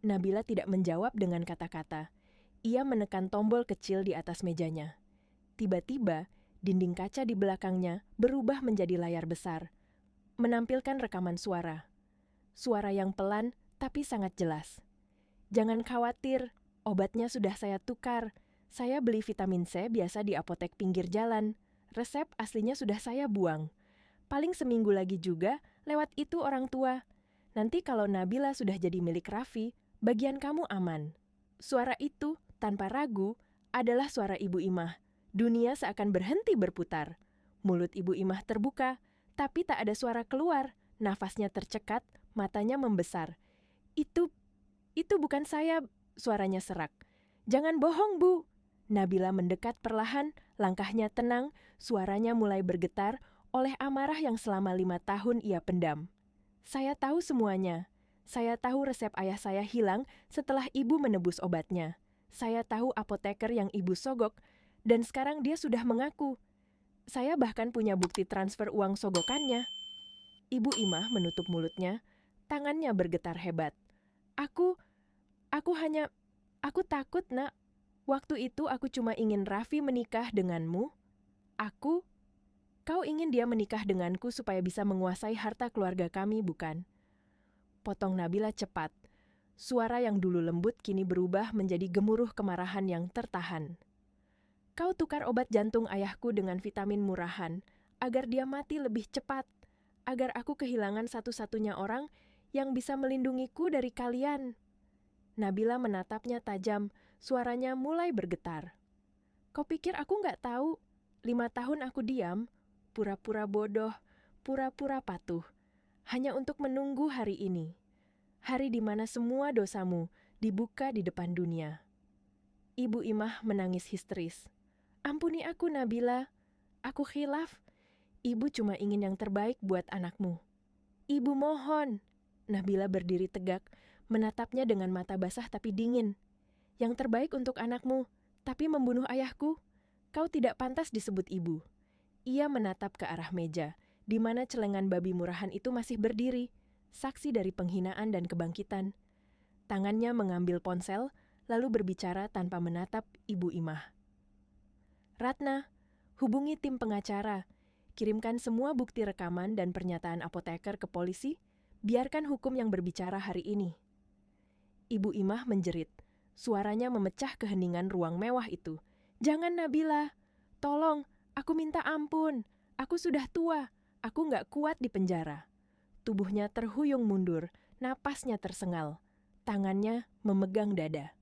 Nabila tidak menjawab dengan kata-kata. Ia menekan tombol kecil di atas mejanya. Tiba-tiba, dinding kaca di belakangnya berubah menjadi layar besar, menampilkan rekaman suara. Suara yang pelan tapi sangat jelas. "Jangan khawatir, obatnya sudah saya tukar. Saya beli vitamin C biasa di apotek pinggir jalan. Resep aslinya sudah saya buang. Paling seminggu lagi juga lewat itu orang tua. Nanti kalau Nabila sudah jadi milik Raffi, bagian kamu aman." Suara itu, tanpa ragu, adalah suara Ibu Imah. Dunia seakan berhenti berputar. Mulut Ibu Imah terbuka, tapi tak ada suara keluar. Nafasnya tercekat, matanya membesar. Itu bukan saya," suaranya serak. "Jangan bohong, Bu." Nabila mendekat perlahan, langkahnya tenang, suaranya mulai bergetar oleh amarah yang selama 5 tahun ia pendam. "Saya tahu semuanya. Saya tahu resep ayah saya hilang setelah Ibu menebus obatnya. Saya tahu apoteker yang Ibu sogok, dan sekarang dia sudah mengaku. Saya bahkan punya bukti transfer uang sogokannya." Ibu Imah menutup mulutnya, tangannya bergetar hebat. Aku Aku takut, Nak. Waktu itu aku cuma ingin Raffi menikah denganmu. Kau ingin dia menikah denganku supaya bisa menguasai harta keluarga kami, bukan? Potong Nabila cepat. Suara yang dulu lembut kini berubah menjadi gemuruh kemarahan yang tertahan. Kau tukar obat jantung ayahku dengan vitamin murahan, agar dia mati lebih cepat, agar aku kehilangan satu-satunya orang yang bisa melindungiku dari kalian. Nabila menatapnya tajam, suaranya mulai bergetar. Kau pikir aku nggak tahu? 5 tahun aku diam, pura-pura bodoh, pura-pura patuh, hanya untuk menunggu hari ini. Hari di mana semua dosamu dibuka di depan dunia. Ibu Imah menangis histeris. Ampuni aku, Nabila. Aku khilaf. Ibu cuma ingin yang terbaik buat anakmu. Ibu mohon. Nabila berdiri tegak, menatapnya dengan mata basah tapi dingin. Yang terbaik untuk anakmu, tapi membunuh ayahku. Kau tidak pantas disebut ibu. Ia menatap ke arah meja, di mana celengan babi murahan itu masih berdiri, saksi dari penghinaan dan kebangkitan. Tangannya mengambil ponsel, lalu berbicara tanpa menatap Ibu Imah. Ratna, hubungi tim pengacara. Kirimkan semua bukti rekaman dan pernyataan apoteker ke polisi. Biarkan hukum yang berbicara hari ini. Ibu Imah menjerit. Suaranya memecah keheningan ruang mewah itu. Jangan, Nabila. Tolong, aku minta ampun. Aku sudah tua. Aku nggak kuat di penjara. Tubuhnya terhuyung mundur, napasnya tersengal. Tangannya memegang dada.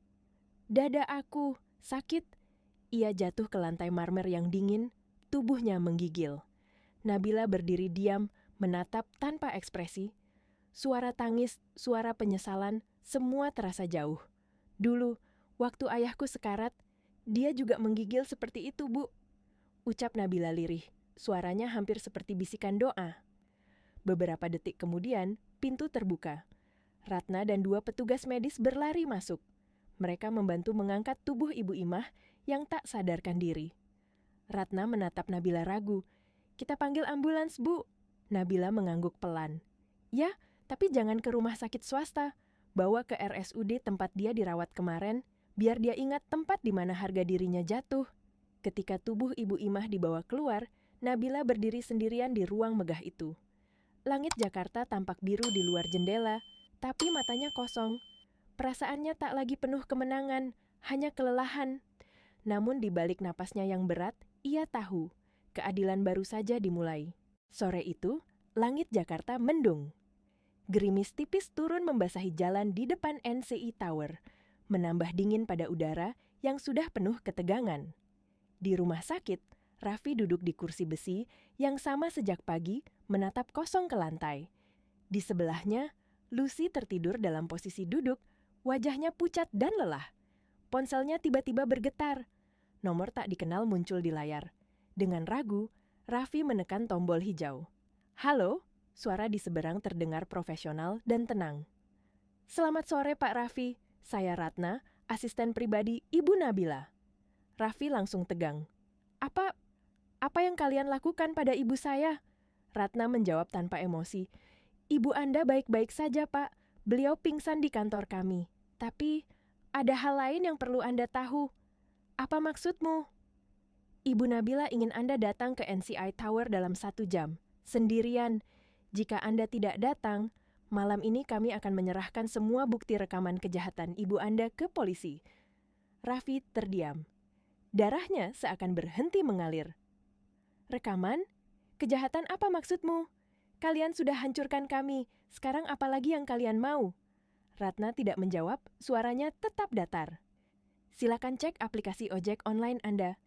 Dada aku, sakit. Ia jatuh ke lantai marmer yang dingin, tubuhnya menggigil. Nabila berdiri diam, menatap tanpa ekspresi. Suara tangis, suara penyesalan, semua terasa jauh. Dulu, waktu ayahku sekarat, dia juga menggigil seperti itu, Bu. Ucap Nabila lirih, suaranya hampir seperti bisikan doa. Beberapa detik kemudian, pintu terbuka. Ratna dan 2 petugas medis berlari masuk. Mereka membantu mengangkat tubuh Ibu Imah yang tak sadarkan diri. Ratna menatap Nabila ragu. Kita panggil ambulans, Bu. Nabila mengangguk pelan. Ya, tapi jangan ke rumah sakit swasta. Bawa ke RSUD tempat dia dirawat kemarin, biar dia ingat tempat di mana harga dirinya jatuh. Ketika tubuh Ibu Imah dibawa keluar, Nabila berdiri sendirian di ruang megah itu. Langit Jakarta tampak biru di luar jendela, tapi matanya kosong. Perasaannya tak lagi penuh kemenangan, hanya kelelahan. Namun di balik napasnya yang berat, ia tahu, keadilan baru saja dimulai. Sore itu, langit Jakarta mendung. Gerimis tipis turun membasahi jalan di depan NCI Tower, menambah dingin pada udara yang sudah penuh ketegangan. Di rumah sakit, Raffi duduk di kursi besi yang sama sejak pagi menatap kosong ke lantai. Di sebelahnya, Lucy tertidur dalam posisi duduk, wajahnya pucat dan lelah. Ponselnya tiba-tiba bergetar. Nomor tak dikenal muncul di layar. Dengan ragu, Raffi menekan tombol hijau. Halo, suara di seberang terdengar profesional dan tenang. Selamat sore Pak Raffi, saya Ratna, asisten pribadi Ibu Nabila. Raffi langsung tegang. Apa yang kalian lakukan pada ibu saya? Ratna menjawab tanpa emosi. Ibu Anda baik-baik saja, Pak. Beliau pingsan di kantor kami. Tapi, ada hal lain yang perlu Anda tahu. Apa maksudmu? Ibu Nabila ingin Anda datang ke NCI Tower dalam 1 jam. Sendirian. Jika Anda tidak datang, malam ini kami akan menyerahkan semua bukti rekaman kejahatan ibu Anda ke polisi. Raffi terdiam. Darahnya seakan berhenti mengalir. Rekaman? Kejahatan apa maksudmu? Kalian sudah hancurkan kami, sekarang apa lagi yang kalian mau? Ratna tidak menjawab, suaranya tetap datar. Silakan cek aplikasi ojek online Anda.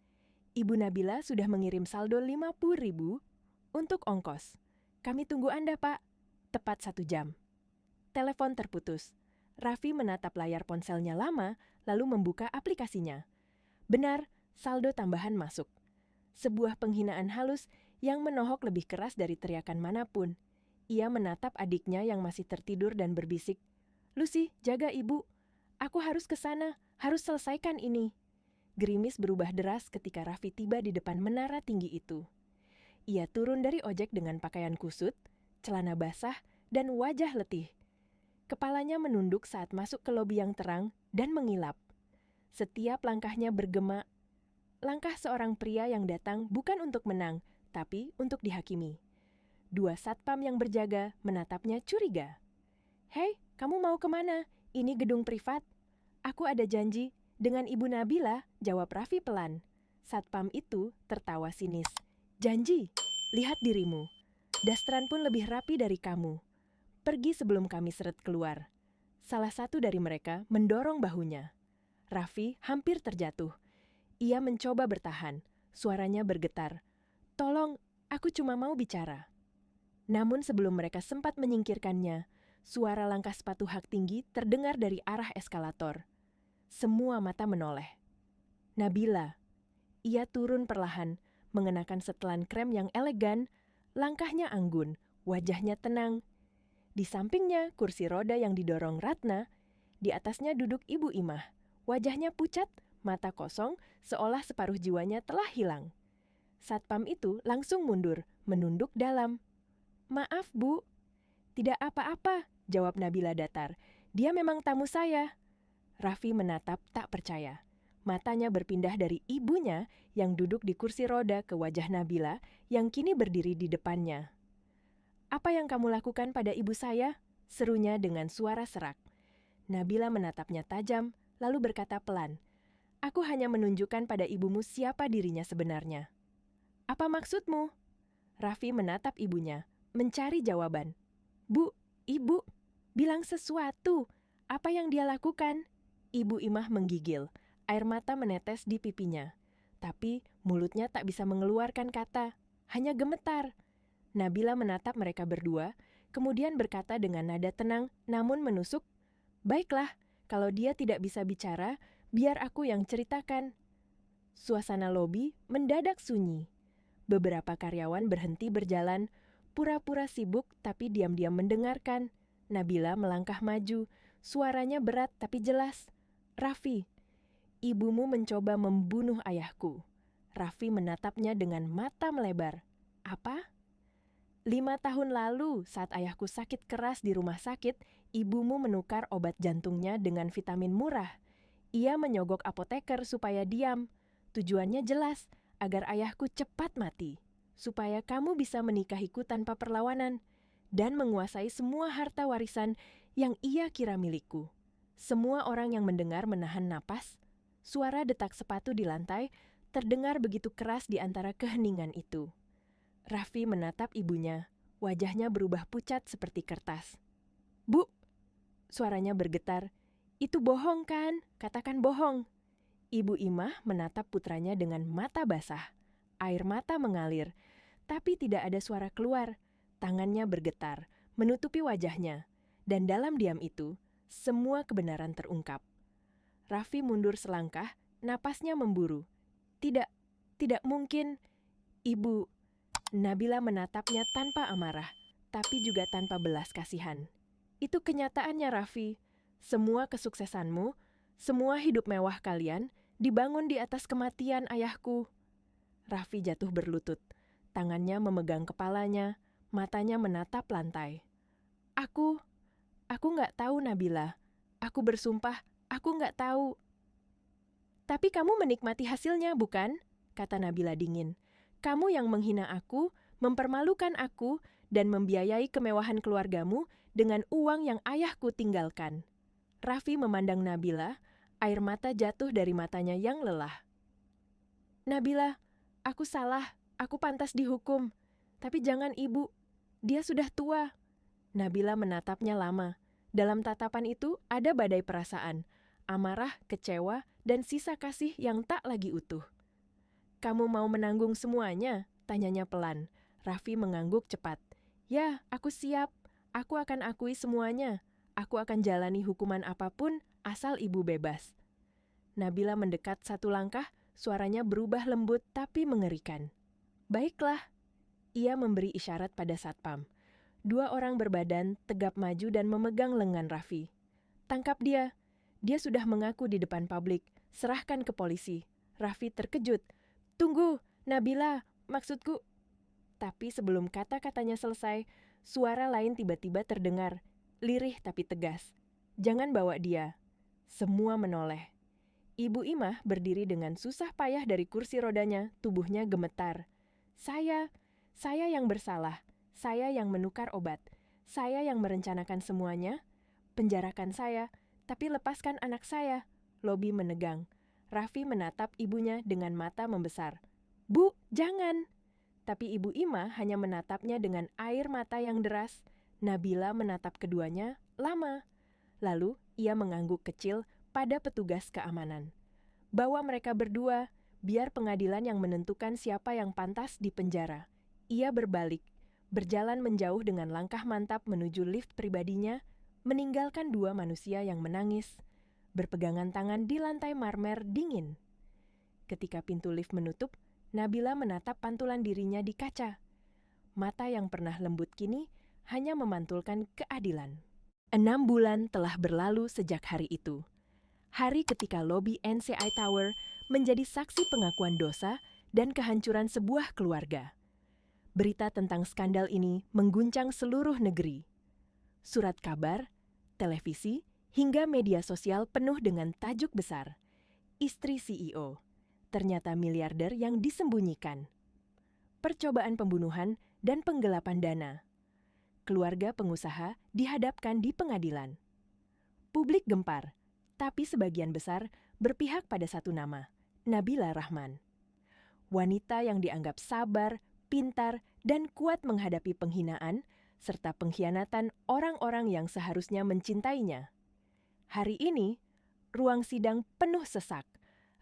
Ibu Nabila sudah mengirim saldo 50.000 untuk ongkos. Kami tunggu Anda, Pak. Tepat 1 jam. Telepon terputus. Raffi menatap layar ponselnya lama, lalu membuka aplikasinya. Benar, saldo tambahan masuk. Sebuah penghinaan halus yang menohok lebih keras dari teriakan manapun. Ia menatap adiknya yang masih tertidur dan berbisik, Lucy, jaga ibu. Aku harus ke sana, harus selesaikan ini. Gerimis berubah deras ketika Raffi tiba di depan menara tinggi itu. Ia turun dari ojek dengan pakaian kusut, celana basah, dan wajah letih. Kepalanya menunduk saat masuk ke lobi yang terang dan mengilap. Setiap langkahnya bergema. Langkah seorang pria yang datang bukan untuk menang, tapi untuk dihakimi. Dua satpam yang berjaga menatapnya curiga. "Hei, kamu mau kemana? Ini gedung privat." "Aku ada janji dengan Ibu Nabila," jawab Raffi pelan. Satpam itu tertawa sinis. "Janji? Lihat dirimu. Dastran pun lebih rapi dari kamu. Pergi sebelum kami seret keluar." Salah satu dari mereka mendorong bahunya. Raffi hampir terjatuh. Ia mencoba bertahan. Suaranya bergetar. "Tolong, aku cuma mau bicara." Namun sebelum mereka sempat menyingkirkannya, suara langkah sepatu hak tinggi terdengar dari arah eskalator. Semua mata menoleh. Nabila. Ia turun perlahan, mengenakan setelan krem yang elegan, langkahnya anggun, wajahnya tenang. Di sampingnya kursi roda yang didorong Ratna, di atasnya duduk Ibu Imah. Wajahnya pucat, mata kosong, seolah separuh jiwanya telah hilang. Satpam itu langsung mundur, menunduk dalam. "Maaf, Bu." "Tidak apa-apa," jawab Nabila datar. "Dia memang tamu saya." Raffi menatap tak percaya. Matanya berpindah dari ibunya yang duduk di kursi roda ke wajah Nabila yang kini berdiri di depannya. "Apa yang kamu lakukan pada ibu saya?" serunya dengan suara serak. Nabila menatapnya tajam, lalu berkata pelan, "Aku hanya menunjukkan pada ibumu siapa dirinya sebenarnya." "Apa maksudmu?" Raffi menatap ibunya, mencari jawaban. "Bu, Ibu, bilang sesuatu. Apa yang dia lakukan?" Ibu Imah menggigil, air mata menetes di pipinya. Tapi mulutnya tak bisa mengeluarkan kata, hanya gemetar. Nabila menatap mereka berdua, kemudian berkata dengan nada tenang namun menusuk, "Baiklah, kalau dia tidak bisa bicara, biar aku yang ceritakan." Suasana lobi mendadak sunyi. Beberapa karyawan berhenti berjalan, pura-pura sibuk tapi diam-diam mendengarkan. Nabila melangkah maju, suaranya berat tapi jelas. "Raffi, ibumu mencoba membunuh ayahku." Raffi menatapnya dengan mata melebar. "Apa?" 5 tahun lalu, saat ayahku sakit keras di rumah sakit, ibumu menukar obat jantungnya dengan vitamin murah. Ia menyogok apoteker supaya diam. Tujuannya jelas, agar ayahku cepat mati. Supaya kamu bisa menikahiku tanpa perlawanan. Dan menguasai semua harta warisan yang ia kira milikku. Semua orang yang mendengar menahan napas. Suara detak sepatu di lantai terdengar begitu keras di antara keheningan itu. Raffi menatap ibunya. Wajahnya berubah pucat seperti kertas. "Bu," suaranya bergetar. "Itu bohong kan? Katakan bohong." Ibu Imah menatap putranya dengan mata basah. Air mata mengalir, tapi tidak ada suara keluar. Tangannya bergetar, menutupi wajahnya. Dan dalam diam itu, semua kebenaran terungkap. Raffi mundur selangkah, napasnya memburu. "Tidak, tidak mungkin, Ibu." Nabila menatapnya tanpa amarah, tapi juga tanpa belas kasihan. "Itu kenyataannya, Raffi. Semua kesuksesanmu, semua hidup mewah kalian, dibangun di atas kematian ayahku." Raffi jatuh berlutut. Tangannya memegang kepalanya, matanya menatap lantai. Aku nggak tahu, Nabila. Aku bersumpah, aku nggak tahu." "Tapi kamu menikmati hasilnya, bukan?" kata Nabila dingin. "Kamu yang menghina aku, mempermalukan aku, dan membiayai kemewahan keluargamu dengan uang yang ayahku tinggalkan." Raffi memandang Nabila, air mata jatuh dari matanya yang lelah. "Nabila, aku salah, aku pantas dihukum. Tapi jangan Ibu, dia sudah tua." Nabila menatapnya lama. Dalam tatapan itu ada badai perasaan, amarah, kecewa, dan sisa kasih yang tak lagi utuh. "Kamu mau menanggung semuanya?" tanyanya pelan. Raffi mengangguk cepat. "Ya, aku siap. Aku akan akui semuanya. Aku akan jalani hukuman apapun asal ibu bebas." Nabila mendekat satu langkah, suaranya berubah lembut tapi mengerikan. "Baiklah." Ia memberi isyarat pada satpam. 2 orang berbadan tegap maju dan memegang lengan Raffi. "Tangkap dia. Dia sudah mengaku di depan publik. Serahkan ke polisi." Raffi terkejut. "Tunggu, Nabila, maksudku..." Tapi sebelum kata-katanya selesai, suara lain tiba-tiba terdengar. lirih tapi tegas. Jangan bawa dia. Semua menoleh. Ibu Imah berdiri dengan susah payah dari kursi rodanya, tubuhnya gemetar. Saya yang bersalah. Saya yang menukar obat. Saya yang merencanakan semuanya. Penjarakan saya, tapi lepaskan anak saya. Lobi menegang. Raffi menatap ibunya dengan mata membesar. Bu, jangan! Tapi Ibu Ima hanya menatapnya dengan air mata yang deras. Nabila menatap keduanya lama. Lalu ia mengangguk kecil pada petugas keamanan. Bawa mereka berdua, biar pengadilan yang menentukan siapa yang pantas di penjara. Ia berbalik, berjalan menjauh dengan langkah mantap menuju lift pribadinya, meninggalkan dua manusia yang menangis, berpegangan tangan di lantai marmer dingin. Ketika pintu lift menutup, Nabila menatap pantulan dirinya di kaca. Mata yang pernah lembut kini hanya memantulkan keadilan. 6 bulan telah berlalu sejak hari itu. Hari ketika lobi NCI Tower menjadi saksi pengakuan dosa dan kehancuran sebuah keluarga. Berita tentang skandal ini mengguncang seluruh negeri. Surat kabar, televisi, hingga media sosial penuh dengan tajuk besar. Istri CEO, ternyata miliarder yang disembunyikan. Percobaan pembunuhan dan penggelapan dana. Keluarga pengusaha dihadapkan di pengadilan. Publik gempar, tapi sebagian besar berpihak pada satu nama, Nabila Rahman. Wanita yang dianggap sabar, pintar, dan kuat menghadapi penghinaan, serta pengkhianatan orang-orang yang seharusnya mencintainya. Hari ini, ruang sidang penuh sesak.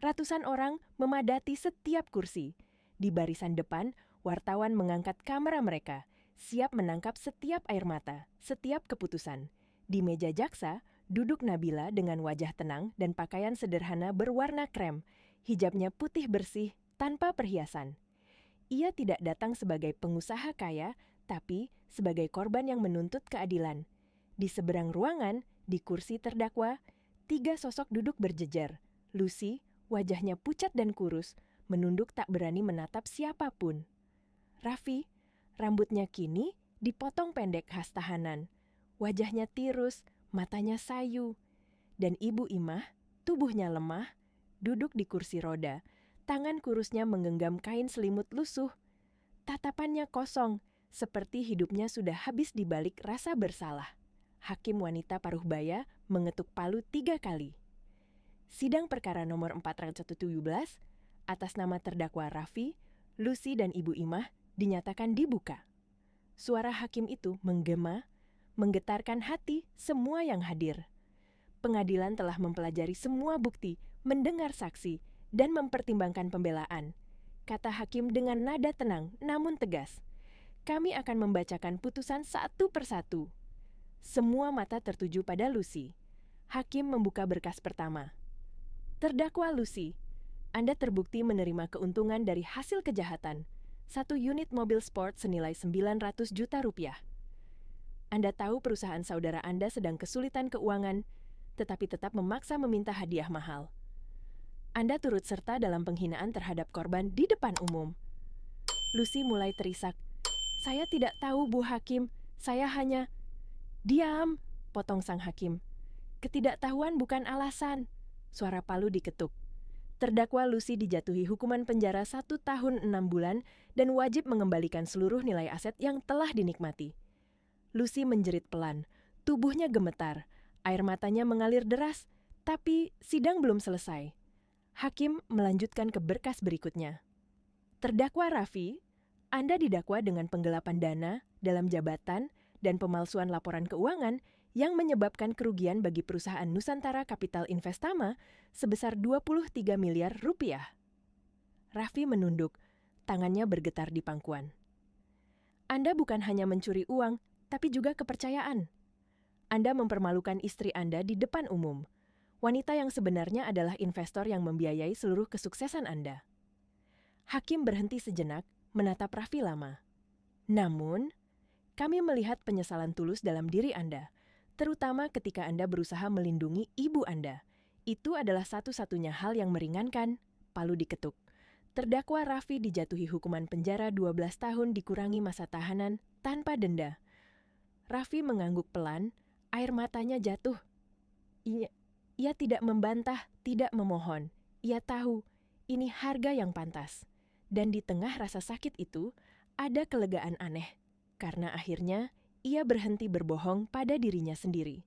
Ratusan orang memadati setiap kursi. Di barisan depan, wartawan mengangkat kamera mereka, siap menangkap setiap air mata, setiap keputusan. Di meja jaksa, duduk Nabila dengan wajah tenang dan pakaian sederhana berwarna krem, hijabnya putih bersih, tanpa perhiasan. Ia tidak datang sebagai pengusaha kaya, tapi sebagai korban yang menuntut keadilan. Di seberang ruangan, di kursi terdakwa, 3 sosok duduk berjejer. Lucy, wajahnya pucat dan kurus, menunduk tak berani menatap siapapun. Raffi, rambutnya kini dipotong pendek khas tahanan. Wajahnya tirus, matanya sayu. Dan Ibu Imah, tubuhnya lemah, duduk di kursi roda. Tangan kurusnya menggenggam kain selimut lusuh. Tatapannya kosong, seperti hidupnya sudah habis dibalik rasa bersalah. Hakim wanita paruh baya mengetuk palu 3 kali. Sidang perkara nomor 417, atas nama terdakwa Raffi, Lucy dan Ibu Imah dinyatakan dibuka. Suara hakim itu menggema, menggetarkan hati semua yang hadir. Pengadilan telah mempelajari semua bukti, mendengar saksi, dan mempertimbangkan pembelaan. Kata hakim dengan nada tenang namun tegas. Kami akan membacakan putusan satu persatu. Semua mata tertuju pada Lucy. Hakim membuka berkas pertama. Terdakwa Lucy, Anda terbukti menerima keuntungan dari hasil kejahatan, 1 unit mobil sport senilai 900 juta rupiah. Anda tahu perusahaan saudara Anda sedang kesulitan keuangan, tetapi tetap memaksa meminta hadiah mahal. Anda turut serta dalam penghinaan terhadap korban di depan umum. Lucy mulai terisak. Saya tidak tahu, Bu Hakim. Saya hanya... Diam, potong sang hakim. Ketidaktahuan bukan alasan. Suara palu diketuk. Terdakwa Lucy dijatuhi hukuman penjara 1 tahun 6 bulan dan wajib mengembalikan seluruh nilai aset yang telah dinikmati. Lucy menjerit pelan. Tubuhnya gemetar. Air matanya mengalir deras. Tapi sidang belum selesai. Hakim melanjutkan ke berkas berikutnya. Terdakwa Raffi, Anda didakwa dengan penggelapan dana dalam jabatan dan pemalsuan laporan keuangan yang menyebabkan kerugian bagi perusahaan Nusantara Capital Investama sebesar 23 miliar rupiah. Raffi menunduk, tangannya bergetar di pangkuan. Anda bukan hanya mencuri uang, tapi juga kepercayaan. Anda mempermalukan istri Anda di depan umum. Wanita yang sebenarnya adalah investor yang membiayai seluruh kesuksesan Anda. Hakim berhenti sejenak, menatap Raffi lama. Namun, kami melihat penyesalan tulus dalam diri Anda, terutama ketika Anda berusaha melindungi ibu Anda. Itu adalah satu-satunya hal yang meringankan. Palu diketuk. Terdakwa Raffi dijatuhi hukuman penjara 12 tahun dikurangi masa tahanan tanpa denda. Raffi mengangguk pelan, Air matanya jatuh. Ia tidak membantah, tidak memohon. Ia tahu ini harga yang pantas. Dan di tengah rasa sakit itu, ada kelegaan aneh. Karena akhirnya, ia berhenti berbohong pada dirinya sendiri.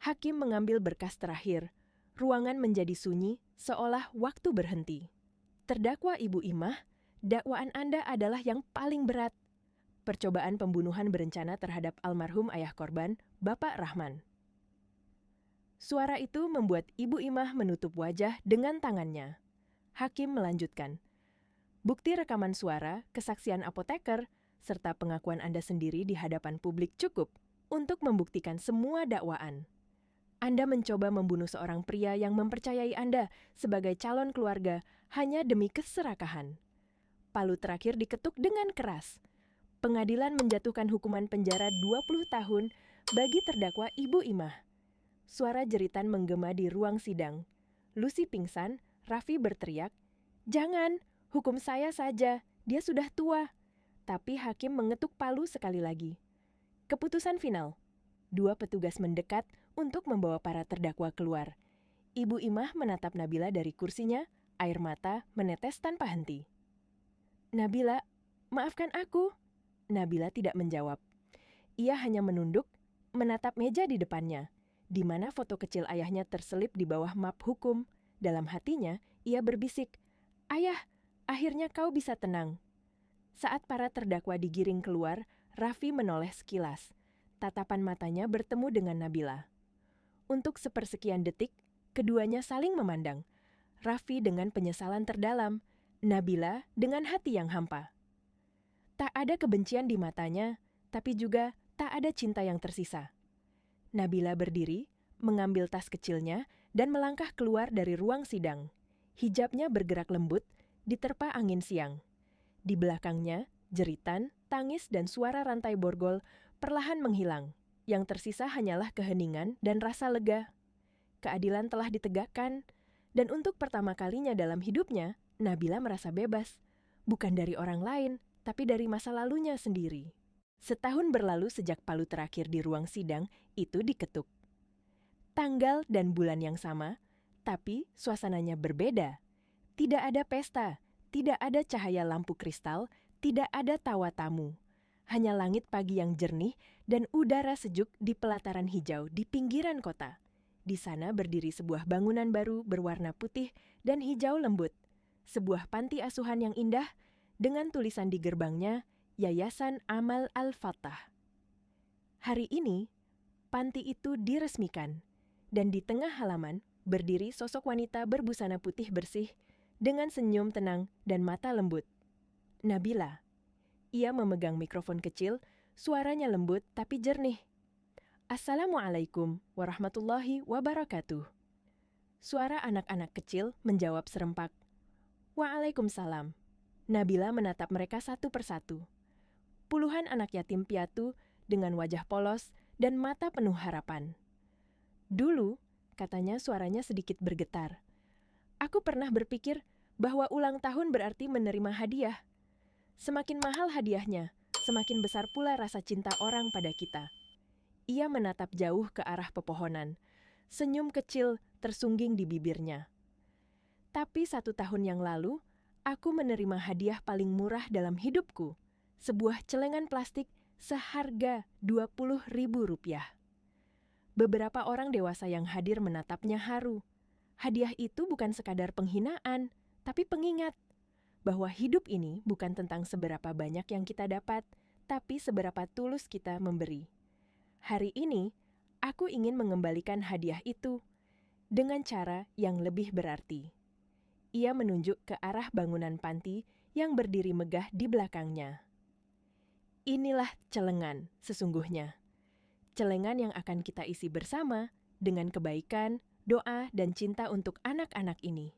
Hakim mengambil berkas terakhir. Ruangan menjadi sunyi, seolah waktu berhenti. Terdakwa Ibu Imah, dakwaan Anda adalah yang paling berat. Percobaan pembunuhan berencana terhadap almarhum ayah korban, Bapak Rahman. Suara itu membuat Ibu Imah menutup wajah dengan tangannya. Hakim melanjutkan. Bukti rekaman suara, kesaksian apoteker, serta pengakuan Anda sendiri di hadapan publik cukup untuk membuktikan semua dakwaan. Anda mencoba membunuh seorang pria yang mempercayai Anda sebagai calon keluarga hanya demi keserakahan. Palu terakhir diketuk dengan keras. Pengadilan menjatuhkan hukuman penjara 20 tahun bagi terdakwa Ibu Imah. Suara jeritan menggema di ruang sidang. Lucy pingsan, Raffi berteriak, "Jangan, hukum saya saja, dia sudah tua." Tapi hakim mengetuk palu sekali lagi. Keputusan final. 2 petugas mendekat untuk membawa para terdakwa keluar. Ibu Imah menatap Nabila dari kursinya, air mata menetes tanpa henti. "Nabila, maafkan aku." Nabila tidak menjawab. Ia hanya menunduk, menatap meja di depannya, di mana foto kecil ayahnya terselip di bawah map hukum. Dalam hatinya, ia berbisik, "Ayah, akhirnya kau bisa tenang." Saat para terdakwa digiring keluar, Raffi menoleh sekilas. Tatapan matanya bertemu dengan Nabila. Untuk sepersekian detik, keduanya saling memandang. Raffi dengan penyesalan terdalam, Nabila dengan hati yang hampa. Tak ada kebencian di matanya, tapi juga tak ada cinta yang tersisa. Nabila berdiri, mengambil tas kecilnya, dan melangkah keluar dari ruang sidang. Hijabnya bergerak lembut, diterpa angin siang. Di belakangnya, jeritan, tangis, dan suara rantai borgol perlahan menghilang. Yang tersisa hanyalah keheningan dan rasa lega. Keadilan telah ditegakkan, dan untuk pertama kalinya dalam hidupnya, Nabila merasa bebas. Bukan dari orang lain, tapi dari masa lalunya sendiri. Setahun berlalu sejak palu terakhir di ruang sidang itu diketuk. Tanggal dan bulan yang sama, tapi suasananya berbeda. Tidak ada pesta, tidak ada cahaya lampu kristal, tidak ada tawa tamu. Hanya langit pagi yang jernih dan udara sejuk di pelataran hijau di pinggiran kota. Di sana berdiri sebuah bangunan baru berwarna putih dan hijau lembut. Sebuah panti asuhan yang indah dengan tulisan di gerbangnya, Yayasan Amal Al-Fatah. Hari ini, panti itu diresmikan, dan di tengah halaman berdiri sosok wanita berbusana putih bersih dengan senyum tenang dan mata lembut. Nabila. Ia memegang mikrofon kecil, suaranya lembut tapi jernih. "Assalamualaikum warahmatullahi wabarakatuh." Suara anak-anak kecil menjawab serempak. "Waalaikumsalam." Nabila menatap mereka satu persatu. Puluhan anak yatim piatu dengan wajah polos dan mata penuh harapan. "Dulu," katanya suaranya sedikit bergetar, "aku pernah berpikir bahwa ulang tahun berarti menerima hadiah. Semakin mahal hadiahnya, semakin besar pula rasa cinta orang pada kita." Ia menatap jauh ke arah pepohonan. Senyum kecil tersungging di bibirnya. "Tapi 1 tahun yang lalu, aku menerima hadiah paling murah dalam hidupku. Sebuah celengan plastik seharga Rp20.000. Beberapa orang dewasa yang hadir menatapnya haru. Hadiah itu bukan sekadar penghinaan, tapi pengingat bahwa hidup ini bukan tentang seberapa banyak yang kita dapat, tapi seberapa tulus kita memberi. Hari ini, aku ingin mengembalikan hadiah itu dengan cara yang lebih berarti." Ia menunjuk ke arah bangunan panti yang berdiri megah di belakangnya. "Inilah celengan sesungguhnya. Celengan yang akan kita isi bersama dengan kebaikan, doa, dan cinta untuk anak-anak ini.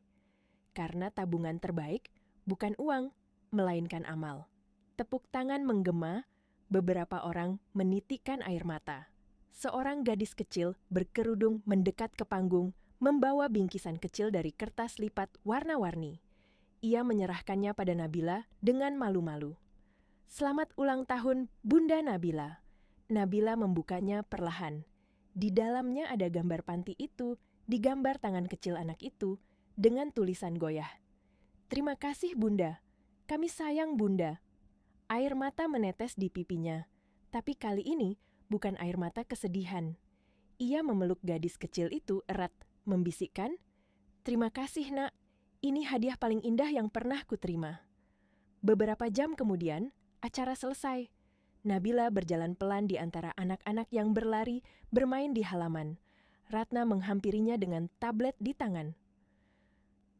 Karena tabungan terbaik bukan uang, melainkan amal." Tepuk tangan menggema, beberapa orang menitikkan air mata. Seorang gadis kecil berkerudung mendekat ke panggung, membawa bingkisan kecil dari kertas lipat warna-warni. Ia menyerahkannya pada Nabila dengan malu-malu. "Selamat ulang tahun, Bunda Nabila." Nabila membukanya perlahan. Di dalamnya ada gambar panti itu, digambar tangan kecil anak itu, dengan tulisan goyah. "Terima kasih Bunda, kami sayang Bunda." Air mata menetes di pipinya, tapi kali ini bukan air mata kesedihan. Ia memeluk gadis kecil itu erat, membisikkan, "Terima kasih nak, ini hadiah paling indah yang pernah kuterima." Beberapa jam kemudian, acara selesai. Nabila berjalan pelan di antara anak-anak yang berlari bermain di halaman. Ratna menghampirinya dengan tablet di tangan.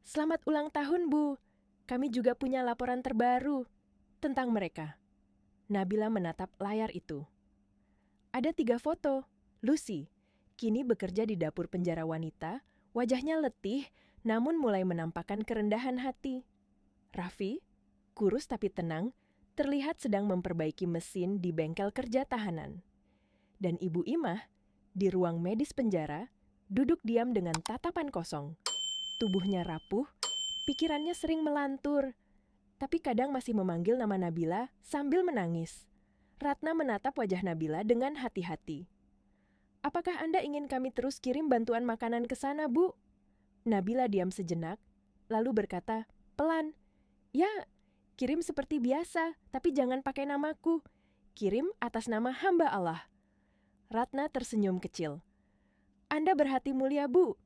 "Selamat ulang tahun, Bu. Kami juga punya laporan terbaru tentang mereka." Nabila menatap layar itu. Ada 3 foto. Lucy, kini bekerja di dapur penjara wanita, wajahnya letih namun mulai menampakkan kerendahan hati. Raffi, kurus tapi tenang, terlihat sedang memperbaiki mesin di bengkel kerja tahanan. Dan Ibu Imah, di ruang medis penjara, duduk diam dengan tatapan kosong. Tubuhnya rapuh, pikirannya sering melantur, tapi kadang masih memanggil nama Nabila sambil menangis. Ratna menatap wajah Nabila dengan hati-hati. "Apakah Anda ingin kami terus kirim bantuan makanan ke sana, Bu?" Nabila diam sejenak, lalu berkata, pelan, "Ya, kirim seperti biasa, tapi jangan pakai namaku. Kirim atas nama hamba Allah." Ratna tersenyum kecil. "Anda berhati mulia, Bu."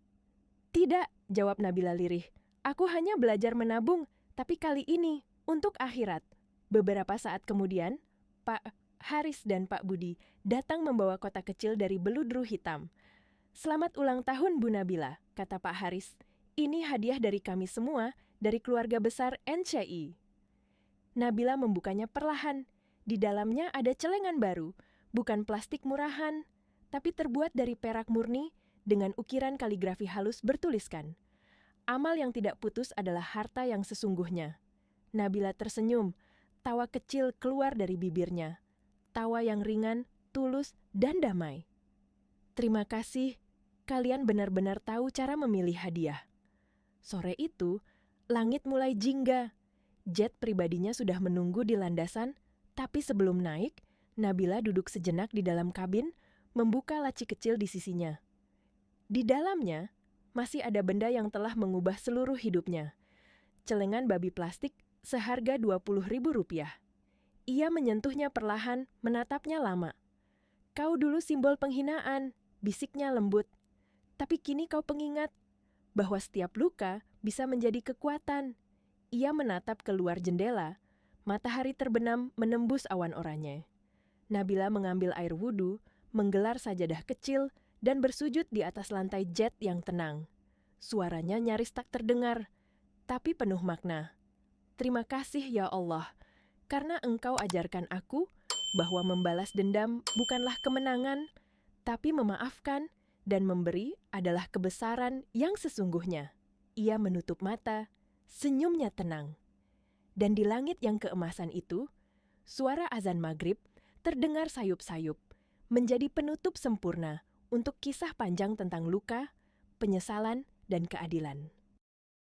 "Tidak," jawab Nabila lirih. "Aku hanya belajar menabung, tapi kali ini untuk akhirat." Beberapa saat kemudian, Pak Haris dan Pak Budi datang membawa kotak kecil dari beludru hitam. "Selamat ulang tahun, Bu Nabila," kata Pak Haris. "Ini hadiah dari kami semua, dari keluarga besar NCI." Nabila membukanya perlahan. Di dalamnya ada celengan baru, bukan plastik murahan, tapi terbuat dari perak murni dengan ukiran kaligrafi halus bertuliskan, "Amal yang tidak putus adalah harta yang sesungguhnya." Nabila tersenyum, tawa kecil keluar dari bibirnya. Tawa yang ringan, tulus, dan damai. "Terima kasih, kalian benar-benar tahu cara memilih hadiah." Sore itu, langit mulai jingga. Jet pribadinya sudah menunggu di landasan, tapi sebelum naik, Nabila duduk sejenak di dalam kabin, membuka laci kecil di sisinya. Di dalamnya, masih ada benda yang telah mengubah seluruh hidupnya. Celengan babi plastik seharga Rp20.000. Ia menyentuhnya perlahan, menatapnya lama. "Kau dulu simbol penghinaan," bisiknya lembut. "Tapi kini kau pengingat bahwa setiap luka bisa menjadi kekuatan." Ia menatap keluar jendela. Matahari terbenam menembus awan oranye. Nabila mengambil air wudhu, menggelar sajadah kecil, dan bersujud di atas lantai jet yang tenang. Suaranya nyaris tak terdengar, tapi penuh makna. "Terima kasih ya Allah, karena Engkau ajarkan aku bahwa membalas dendam bukanlah kemenangan, tapi memaafkan dan memberi adalah kebesaran yang sesungguhnya." Ia menutup mata, senyumnya tenang. Dan di langit yang keemasan itu, suara azan maghrib terdengar sayup-sayup, menjadi penutup sempurna untuk kisah panjang tentang luka, penyesalan, dan keadilan.